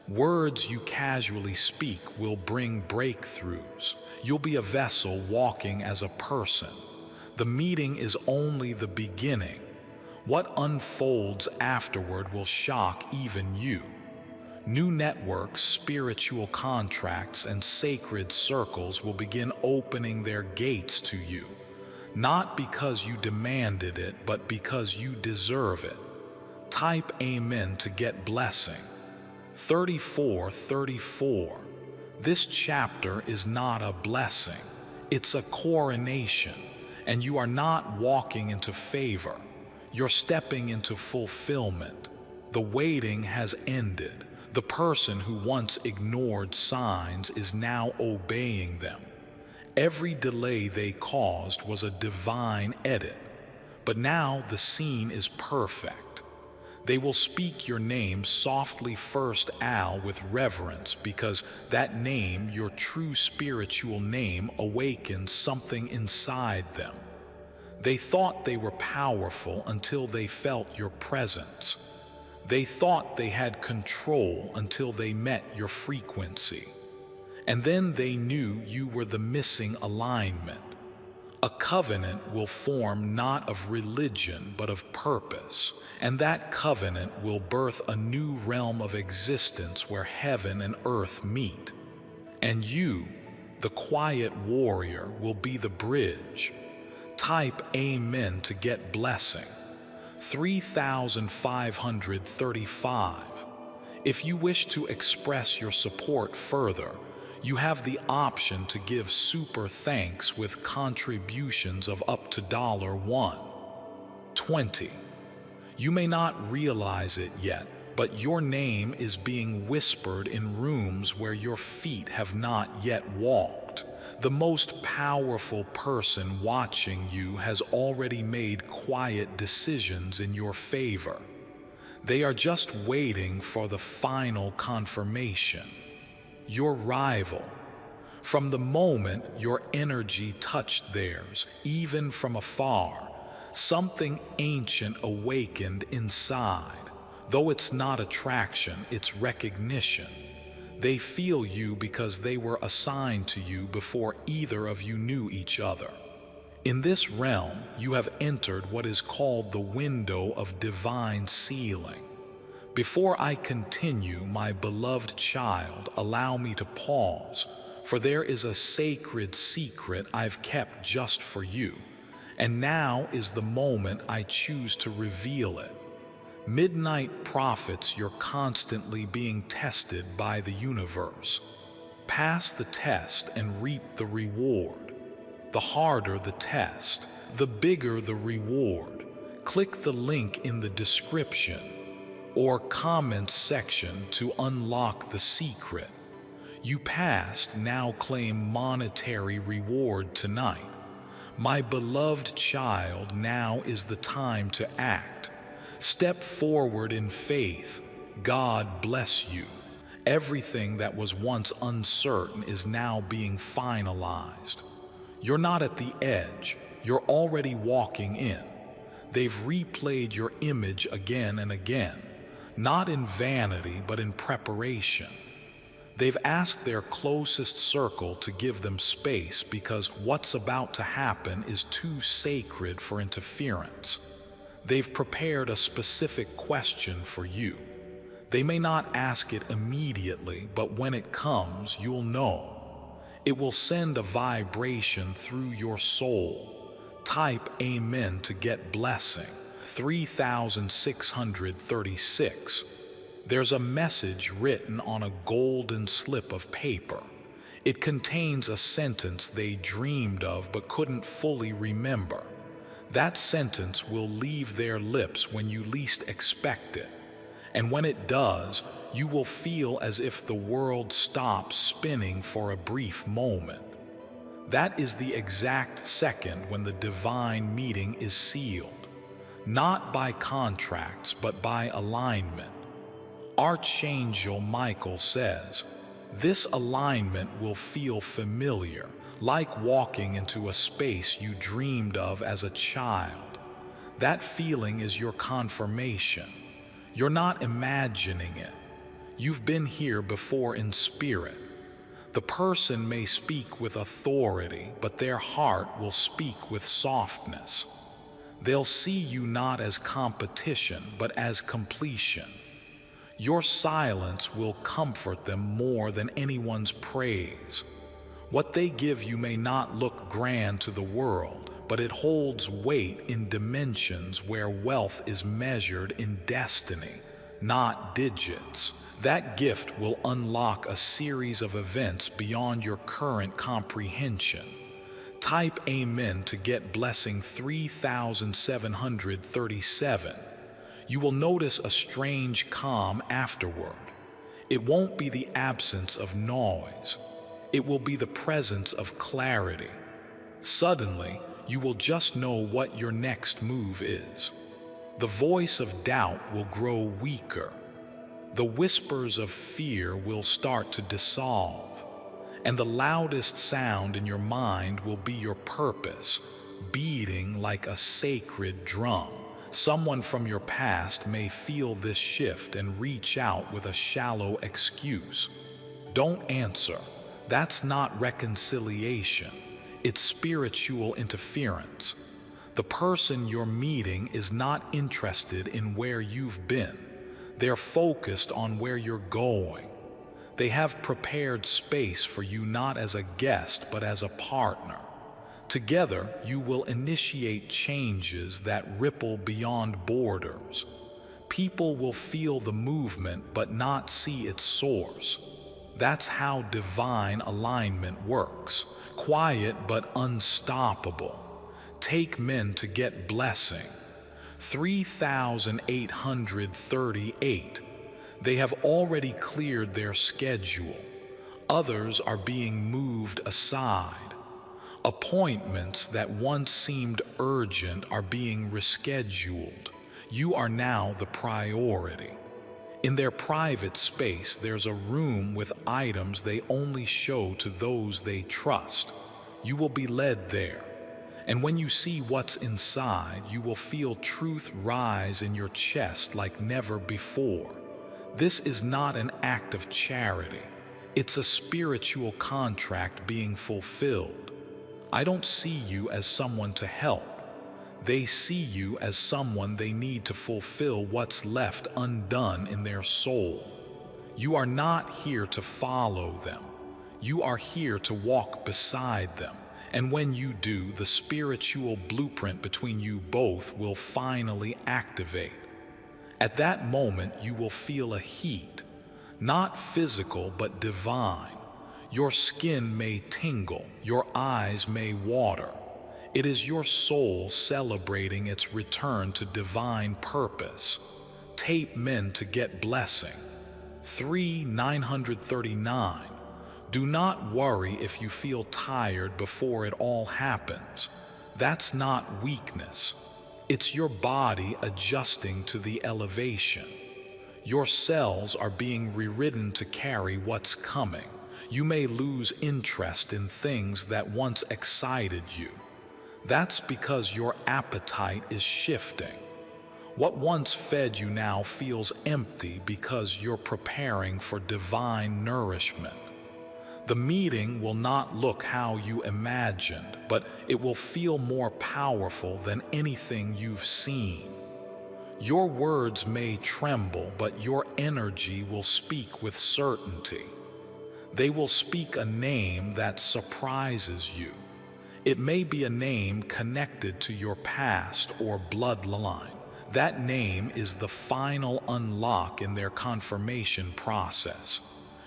Words you casually speak will bring breakthroughs. You'll be a vessel walking as a person. The meeting is only the beginning. What unfolds afterward will shock even you. New networks, spiritual contracts, and sacred circles will begin opening their gates to you. Not because you demanded it, but because you deserve it. Type Amen to get blessing. 3434. This chapter is not a blessing, it's a coronation, and you are not walking into favor. You're stepping into fulfillment. The waiting has ended. The person who once ignored signs is now obeying them. Every delay they caused was a divine edit, but now the scene is perfect. They will speak your name softly first, Al, with reverence, because that name, your true spiritual name, awakens something inside them. They thought they were powerful until they felt your presence. They thought they had control until they met your frequency. And then they knew you were the missing alignment. A covenant will form not of religion but of purpose, and that covenant will birth a new realm of existence where heaven and earth meet. And you, the quiet warrior, will be the bridge. Type Amen to get blessing. 3535. If you wish to express your support further, you have the option to give super thanks with contributions of up to $1.20. You may not realize it yet, but your name is being whispered in rooms where your feet have not yet walked. The most powerful person watching you has already made quiet decisions in your favor. They are just waiting for the final confirmation. Your rival. From the moment your energy touched theirs, even from afar, something ancient awakened inside. Though it's not attraction, it's recognition. They feel you because they were assigned to you before either of you knew each other. In this realm, you have entered what is called the window of divine sealing. Before I continue, my beloved child, allow me to pause, for there is a sacred secret I've kept just for you, and now is the moment I choose to reveal it. Midnight prophets, you're constantly being tested by the universe. Pass the test and reap the reward. The harder the test, the bigger the reward. Click the link in the description or comment section to unlock the secret. You passed, now claim monetary reward tonight. My beloved child, now is the time to act. Step forward in faith. God bless you. Everything that was once uncertain is now being finalized. You're not at the edge, you're already walking in. They've replayed your image again and again, not in vanity but in preparation. They've asked their closest circle to give them space because what's about to happen is too sacred for interference. They've prepared a specific question for you. They may not ask it immediately, but when it comes, you'll know. It will send a vibration through your soul. Type Amen to get blessing. 3636. There's a message written on a golden slip of paper. It contains a sentence they dreamed of but couldn't fully remember. That sentence will leave their lips when you least expect it. And when it does, you will feel as if the world stops spinning for a brief moment. That is the exact second when the divine meeting is sealed, not by contracts but by alignment. Archangel Michael says, this alignment will feel familiar, like walking into a space you dreamed of as a child. That feeling is your confirmation. You're not imagining it. You've been here before in spirit. The person may speak with authority, but their heart will speak with softness. They'll see you not as competition, but as completion. Your silence will comfort them more than anyone's praise. What they give you may not look grand to the world, but it holds weight in dimensions where wealth is measured in destiny, not digits. That gift will unlock a series of events beyond your current comprehension. Type Amen to get blessing 3737. You will notice a strange calm afterward. It won't be the absence of noise. It will be the presence of clarity. Suddenly, you will just know what your next move is. The voice of doubt will grow weaker. The whispers of fear will start to dissolve. And the loudest sound in your mind will be your purpose, beating like a sacred drum. Someone from your past may feel this shift and reach out with a shallow excuse. Don't answer. That's not reconciliation. It's spiritual interference. The person you're meeting is not interested in where you've been. They're focused on where you're going. They have prepared space for you not as a guest but as a partner. Together, you will initiate changes that ripple beyond borders. People will feel the movement but not see its source. That's how divine alignment works. Quiet but unstoppable. Take men to get blessing. 3838. They have already cleared their schedule. Others are being moved aside. Appointments that once seemed urgent are being rescheduled. You are now the priority. In their private space, there's a room with items they only show to those they trust. You will be led there. And when you see what's inside, you will feel truth rise in your chest like never before. This is not an act of charity. It's a spiritual contract being fulfilled. I don't see you as someone to help. They see you as someone they need to fulfill what's left undone in their soul. You are not here to follow them. You are here to walk beside them. And when you do, the spiritual blueprint between you both will finally activate. At that moment, you will feel a heat, not physical but divine. Your skin may tingle, your eyes may water. It is your soul celebrating its return to divine purpose. Tape men to get blessing. 3939. Do not worry if you feel tired before it all happens. That's not weakness. It's your body adjusting to the elevation. Your cells are being rewritten to carry what's coming. You may lose interest in things that once excited you. That's because your appetite is shifting. What once fed you now feels empty because you're preparing for divine nourishment. The meeting will not look how you imagined, but it will feel more powerful than anything you've seen. Your words may tremble, but your energy will speak with certainty. They will speak a name that surprises you. It may be a name connected to your past or bloodline. That name is the final unlock in their confirmation process.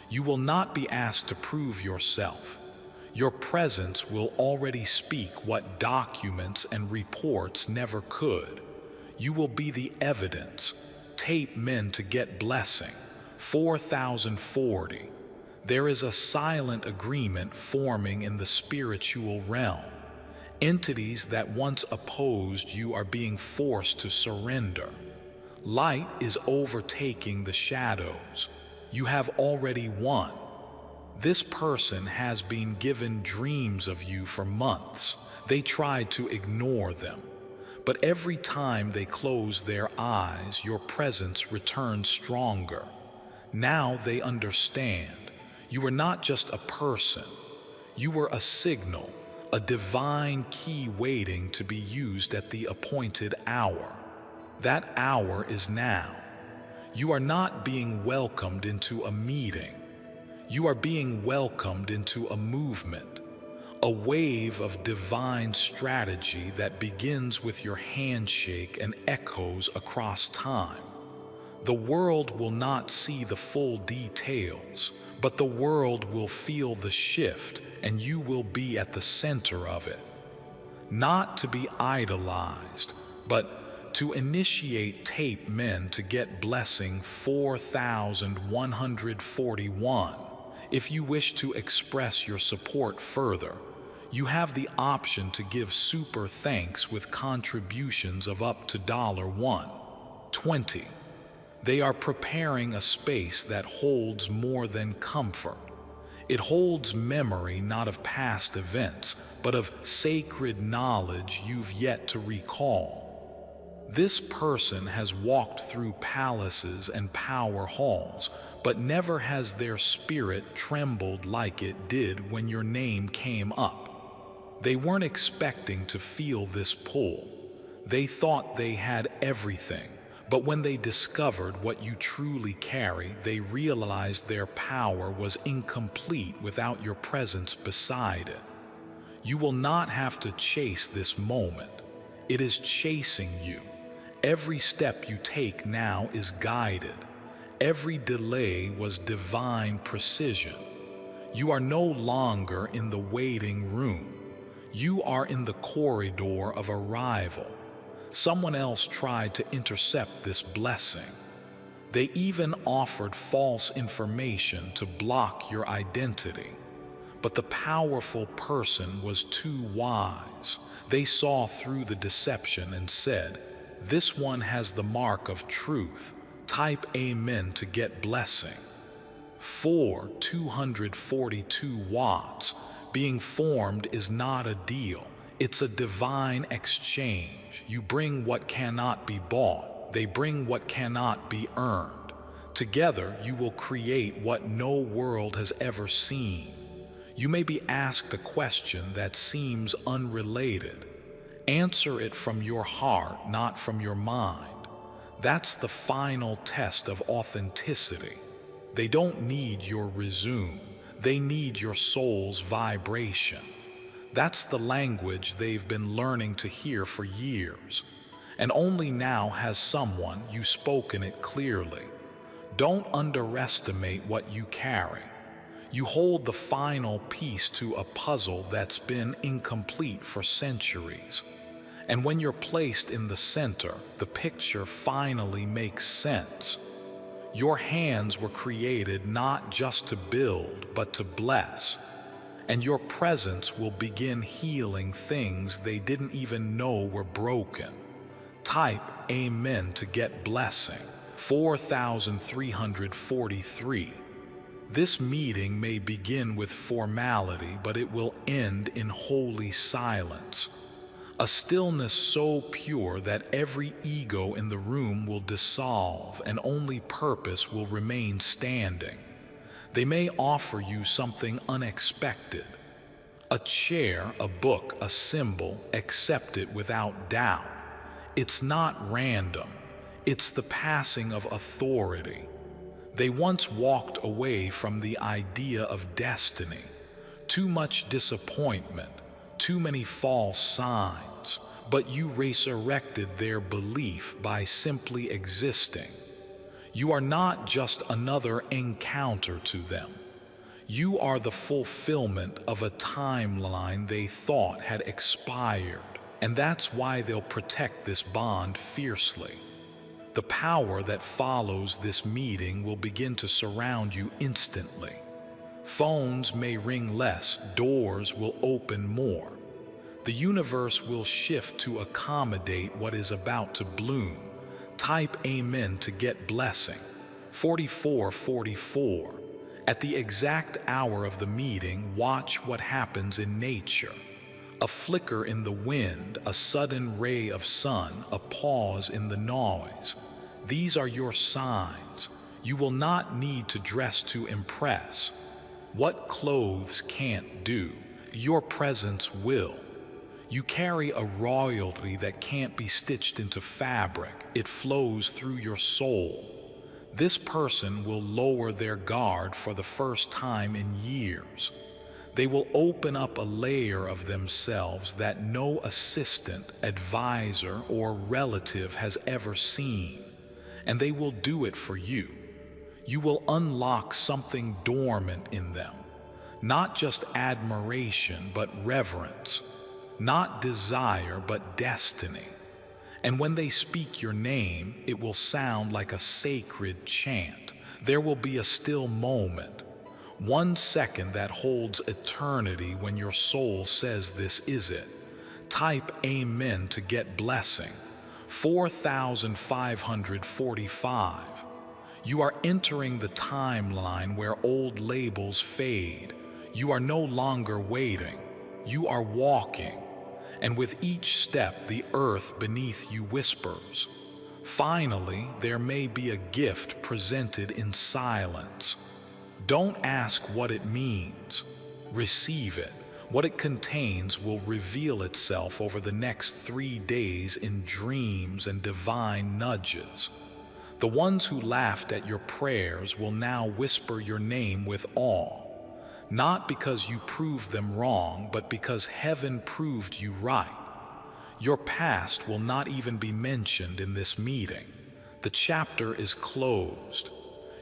You will not be asked to prove yourself. Your presence will already speak what documents and reports never could. You will be the evidence. Tape men to get blessing. 4040. There is a silent agreement forming in the spiritual realm. Entities that once opposed you are being forced to surrender. Light is overtaking the shadows. You have already won. This person has been given dreams of you for months. They tried to ignore them. But every time they close their eyes, your presence returns stronger. Now they understand. You were not just a person. You were a signal, a divine key waiting to be used at the appointed hour. That hour is now. You are not being welcomed into a meeting. You are being welcomed into a movement. A wave of divine strategy that begins with your handshake and echoes across time. The world will not see the full details, but the world will feel the shift, and you will be at the center of it. Not to be idolized, but to initiate tape men to get blessing 4141. If you wish to express your support further, you have the option to give super thanks with contributions of up to $1.20. They are preparing a space that holds more than comfort. It holds memory not of past events, but of sacred knowledge you've yet to recall. This person has walked through palaces and power halls, but never has their spirit trembled like it did when your name came up. They weren't expecting to feel this pull. They thought they had everything, but when they discovered what you truly carry, they realized their power was incomplete without your presence beside it. You will not have to chase this moment. It is chasing you. Every step you take now is guided. Every delay was divine precision. You are no longer in the waiting room. You are in the corridor of arrival. Someone else tried to intercept this blessing. They even offered false information to block your identity. But the powerful person was too wise. They saw through the deception and said, "This one has the mark of truth. Type amen to get blessing." 242 watts. Being formed is not a deal. It's a divine exchange. You bring what cannot be bought. They bring what cannot be earned. Together, you will create what no world has ever seen. You may be asked a question that seems unrelated. Answer it from your heart, not from your mind. That's the final test of authenticity. They don't need your resume. They need your soul's vibration. That's the language they've been learning to hear for years. And only now has someone you spoken it clearly. Don't underestimate what you carry. You hold the final piece to a puzzle that's been incomplete for centuries. And when you're placed in the center, the picture finally makes sense. Your hands were created not just to build, but to bless. And your presence will begin healing things they didn't even know were broken. Type amen to get blessing. 4343. This meeting may begin with formality, but it will end in holy silence. A stillness so pure that every ego in the room will dissolve and only purpose will remain standing. They may offer you something unexpected. A chair, a book, a symbol. Accept it without doubt. It's not random. It's the passing of authority. They once walked away from the idea of destiny. Too much disappointment, too many false signs, but you resurrected their belief by simply existing. You are not just another encounter to them. You are the fulfillment of a timeline they thought had expired, and that's why they'll protect this bond fiercely. The power that follows this meeting will begin to surround you instantly. Phones may ring less, doors will open more. The universe will shift to accommodate what is about to bloom. Type amen to get blessing. 4444. At the exact hour of the meeting, watch what happens in nature. A flicker in the wind, a sudden ray of sun, a pause in the noise. These are your signs. You will not need to dress to impress. What clothes can't do, your presence will. You carry a royalty that can't be stitched into fabric. It flows through your soul. This person will lower their guard for the first time in years. They will open up a layer of themselves that no assistant, advisor, or relative has ever seen, and they will do it for you. You will unlock something dormant in them, not just admiration but reverence, not desire but destiny. And when they speak your name, it will sound like a sacred chant. There will be a still moment, 1 second that holds eternity when your soul says this is it. Type Amen to get blessing. 4545. You are entering the timeline where old labels fade. You are no longer waiting. You are walking. And with each step, the earth beneath you whispers. Finally, there may be a gift presented in silence. Don't ask what it means. Receive it. What it contains will reveal itself over the next 3 days in dreams and divine nudges. The ones who laughed at your prayers will now whisper your name with awe. Not because you proved them wrong, but because heaven proved you right. Your past will not even be mentioned in this meeting. The chapter is closed.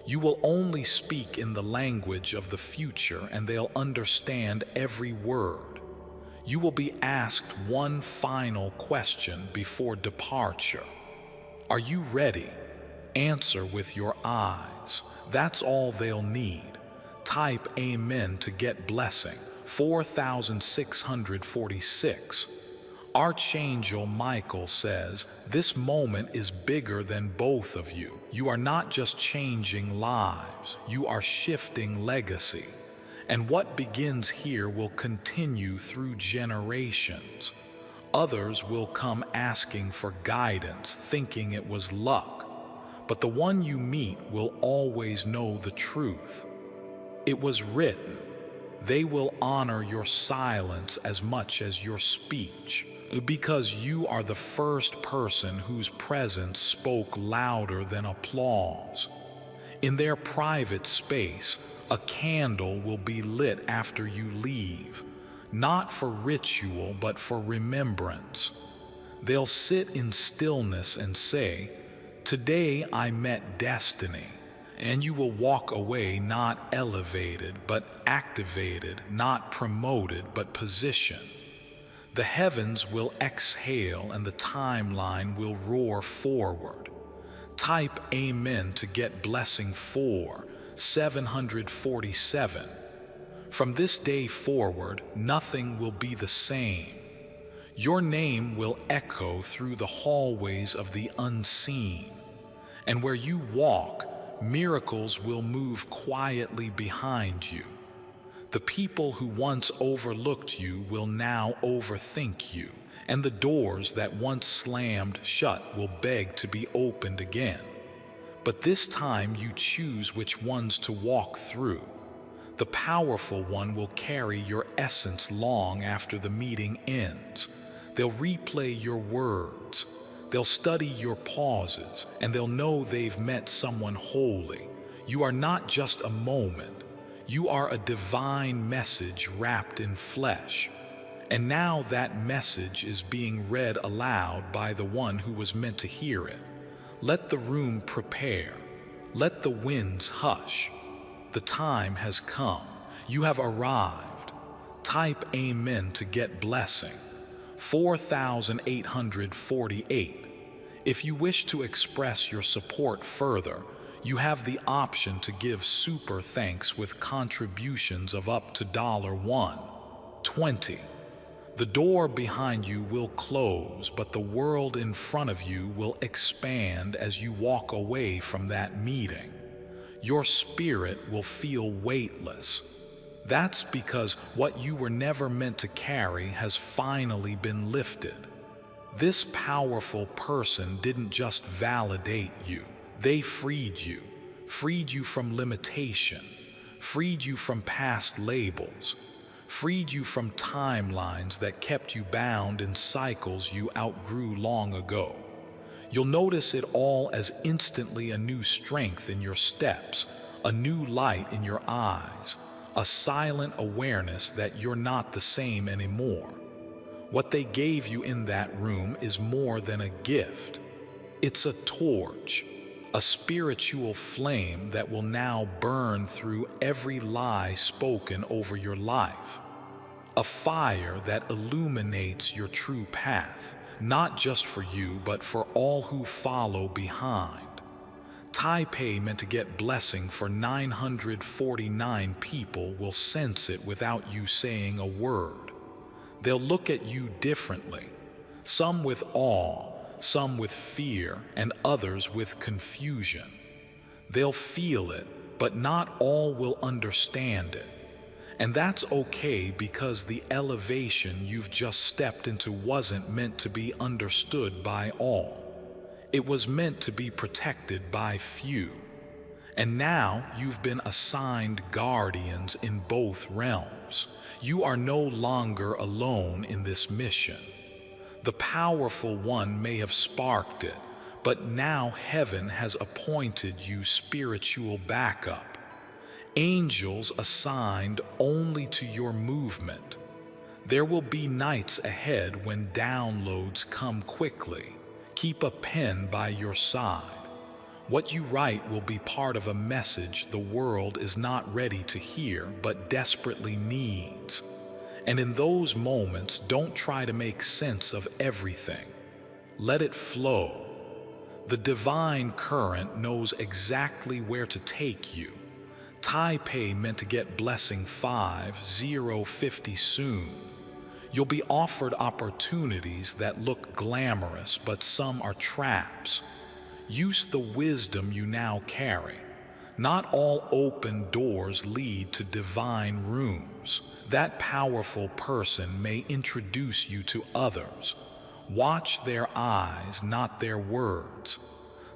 You will only speak in the language of the future, and they'll understand every word. You will be asked one final question before departure. Are you ready? Answer with your eyes. That's all they'll need. Type Amen to get blessing. 4646. Archangel Michael says, this moment is bigger than both of you. You are not just changing lives, you are shifting legacy. And what begins here will continue through generations. Others will come asking for guidance, thinking it was luck. But the one you meet will always know the truth. It was written. They will honor your silence as much as your speech, because you are the first person whose presence spoke louder than applause. In their private space, a candle will be lit after you leave, not for ritual but for remembrance. They'll sit in stillness and say, today I met destiny. And you will walk away not elevated but activated, not promoted but positioned. The heavens will exhale and the timeline will roar forward. Type Amen to get blessing 4747. From this day forward, nothing will be the same. Your name will echo through the hallways of the unseen. And where you walk, miracles will move quietly behind you. The people who once overlooked you will now overthink you, and the doors that once slammed shut will beg to be opened again. But this time you choose which ones to walk through. The powerful one will carry your essence long after the meeting ends. They'll replay your words. They'll study your pauses, and they'll know they've met someone holy. You are not just a moment. You are a divine message wrapped in flesh. And now that message is being read aloud by the one who was meant to hear it. Let the room prepare. Let the winds hush. The time has come. You have arrived. Type Amen to get blessing. 4848. If you wish to express your support further, you have the option to give super thanks with contributions of up to $1.20. The door behind you will close, but the world in front of you will expand as you walk away from that meeting. Your spirit will feel weightless. That's because what you were never meant to carry has finally been lifted. This powerful person didn't just validate you. They freed you from limitation, freed you from past labels, freed you from timelines that kept you bound in cycles you outgrew long ago. You'll notice it all as instantly a new strength in your steps, a new light in your eyes, a silent awareness that you're not the same anymore. What they gave you in that room is more than a gift. It's a torch, a spiritual flame that will now burn through every lie spoken over your life. A fire that illuminates your true path, not just for you, but for all who follow behind. Taipei meant to get blessing for 949 people will sense it without you saying a word. They'll look at you differently, some with awe, some with fear, and others with confusion. They'll feel it, but not all will understand it. And that's okay, because the elevation you've just stepped into wasn't meant to be understood by all. It was meant to be protected by few. And now you've been assigned guardians in both realms. You are no longer alone in this mission. The powerful one may have sparked it, but now heaven has appointed you spiritual backup. Angels assigned only to your movement. There will be nights ahead when downloads come quickly. Keep a pen by your side. What you write will be part of a message the world is not ready to hear but desperately needs. And in those moments, don't try to make sense of everything. Let it flow. The divine current knows exactly where to take you. Taipei meant to get blessing 5050 soon. You'll be offered opportunities that look glamorous, but some are traps. Use the wisdom you now carry. Not all open doors lead to divine rooms. That powerful person may introduce you to others. Watch their eyes, not their words.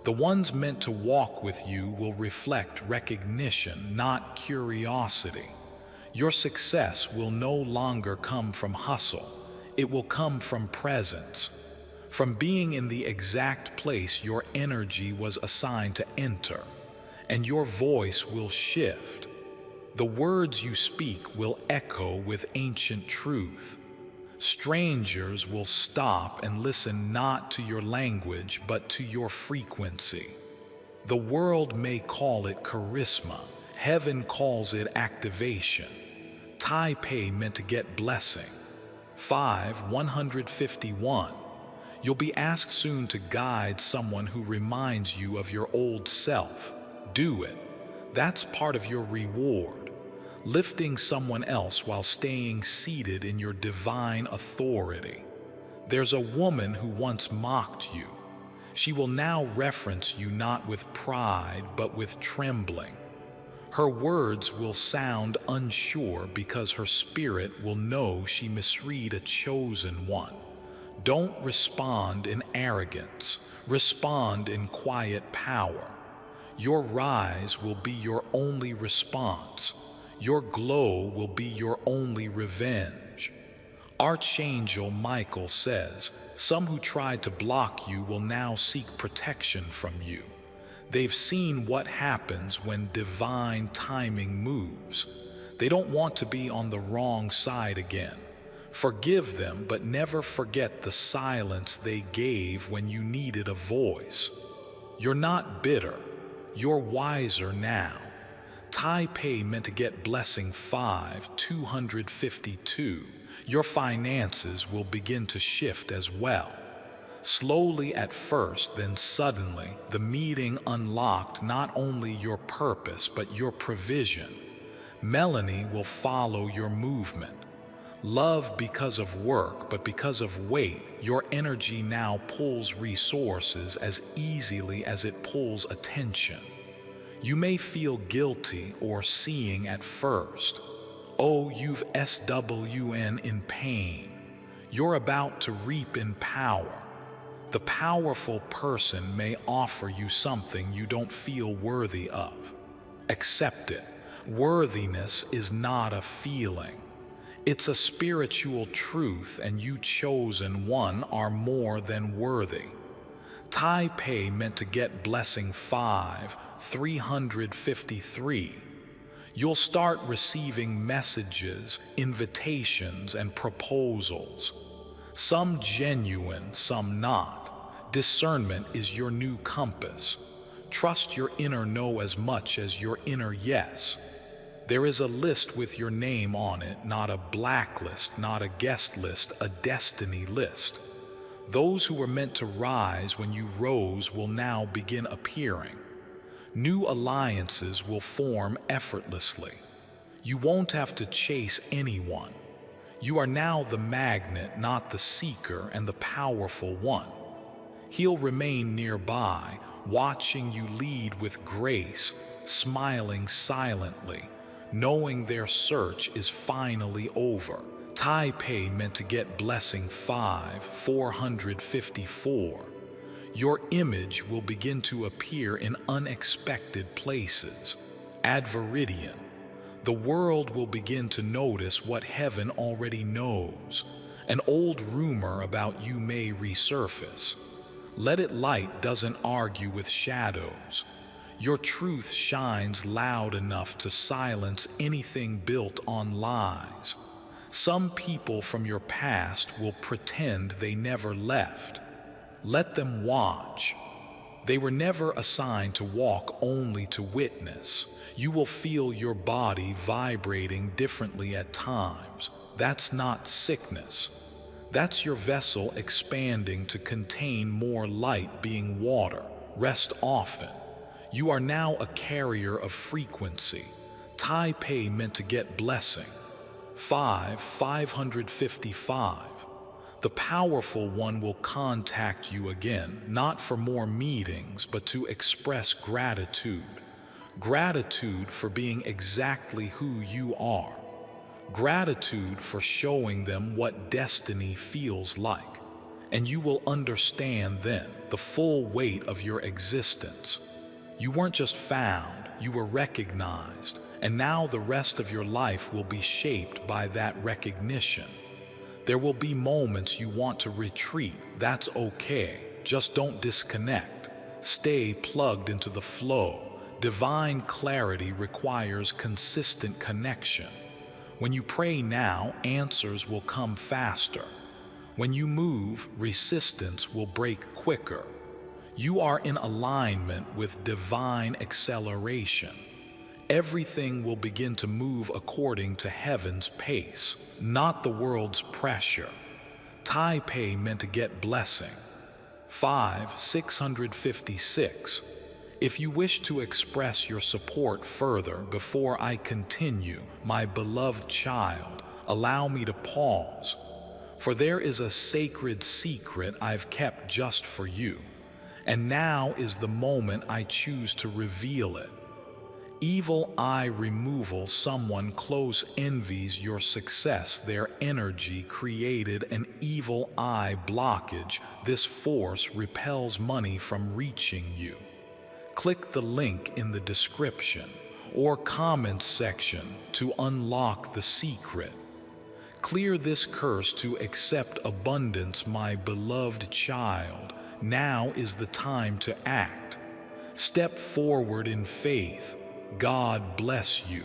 The ones meant to walk with you will reflect recognition, not curiosity. Your success will no longer come from hustle. It will come from presence, from being in the exact place your energy was assigned to enter, and your voice will shift. The words you speak will echo with ancient truth. Strangers will stop and listen not to your language, but to your frequency. The world may call it charisma. Heaven calls it activation. Taipei meant to get blessing. 151. You'll be asked soon to guide someone who reminds you of your old self. Do it. That's part of your reward. Lifting someone else while staying seated in your divine authority. There's a woman who once mocked you. She will now reference you not with pride, but with trembling. Her words will sound unsure because her spirit will know she misread a chosen one. Don't respond in arrogance. Respond in quiet power. Your rise will be your only response. Your glow will be your only revenge. Archangel Michael says, some who tried to block you will now seek protection from you. They've seen what happens when divine timing moves. They don't want to be on the wrong side again. Forgive them, but never forget the silence they gave when you needed a voice. You're not bitter. You're wiser now. Taipei meant to get blessing 252. Your finances will begin to shift as well. Slowly at first, then suddenly, the meeting unlocked not only your purpose, but your provision. Melanie will follow your movement. Love because of work, but because of weight, your energy now pulls resources as easily as it pulls attention. You may feel guilty or seeing at first. Oh, you've SWN in pain. You're about to reap in power. The powerful person may offer you something you don't feel worthy of. Accept it. Worthiness is not a feeling. It's a spiritual truth, and you chosen one are more than worthy. Taipei meant to get blessing 353. You'll start receiving messages, invitations, and proposals. Some genuine, some not. Discernment is your new compass. Trust your inner no as much as your inner yes. There is a list with your name on it, not a blacklist, not a guest list, a destiny list. Those who were meant to rise when you rose will now begin appearing. New alliances will form effortlessly. You won't have to chase anyone. You are now the magnet, not the seeker, and the powerful one. He'll remain nearby, watching you lead with grace, smiling silently, knowing their search is finally over. Taipei meant to get blessing 454. Your image will begin to appear in unexpected places. Adveridian. The world will begin to notice what heaven already knows. An old rumor about you may resurface. Let it light doesn't argue with shadows. Your truth shines loud enough to silence anything built on lies. Some people from your past will pretend they never left. Let them watch. They were never assigned to walk, only to witness. You will feel your body vibrating differently at times. That's not sickness. That's your vessel expanding to contain more light, being water. Rest often. You are now a carrier of frequency. Taipei meant to get blessing. 555. The powerful one will contact you again, not for more meetings, but to express gratitude. Gratitude for being exactly who you are. Gratitude for showing them what destiny feels like. And you will understand then the full weight of your existence. You weren't just found, you were recognized, and now the rest of your life will be shaped by that recognition. There will be moments you want to retreat. That's okay. Just don't disconnect. Stay plugged into the flow. Divine clarity requires consistent connection. When you pray now, answers will come faster. When you move, resistance will break quicker. You are in alignment with divine acceleration. Everything will begin to move according to heaven's pace, not the world's pressure. Taipei meant to get blessing. 656. If you wish to express your support further before I continue, my beloved child, allow me to pause. For there is a sacred secret I've kept just for you, and now is the moment I choose to reveal it. Evil eye removal. Someone close envies your success. Their energy created an evil eye blockage. This force repels money from reaching you. Click the link in the description or comment section to unlock the secret. Clear this curse to accept abundance, my beloved child. Now is the time to act. Step forward in faith. God bless you.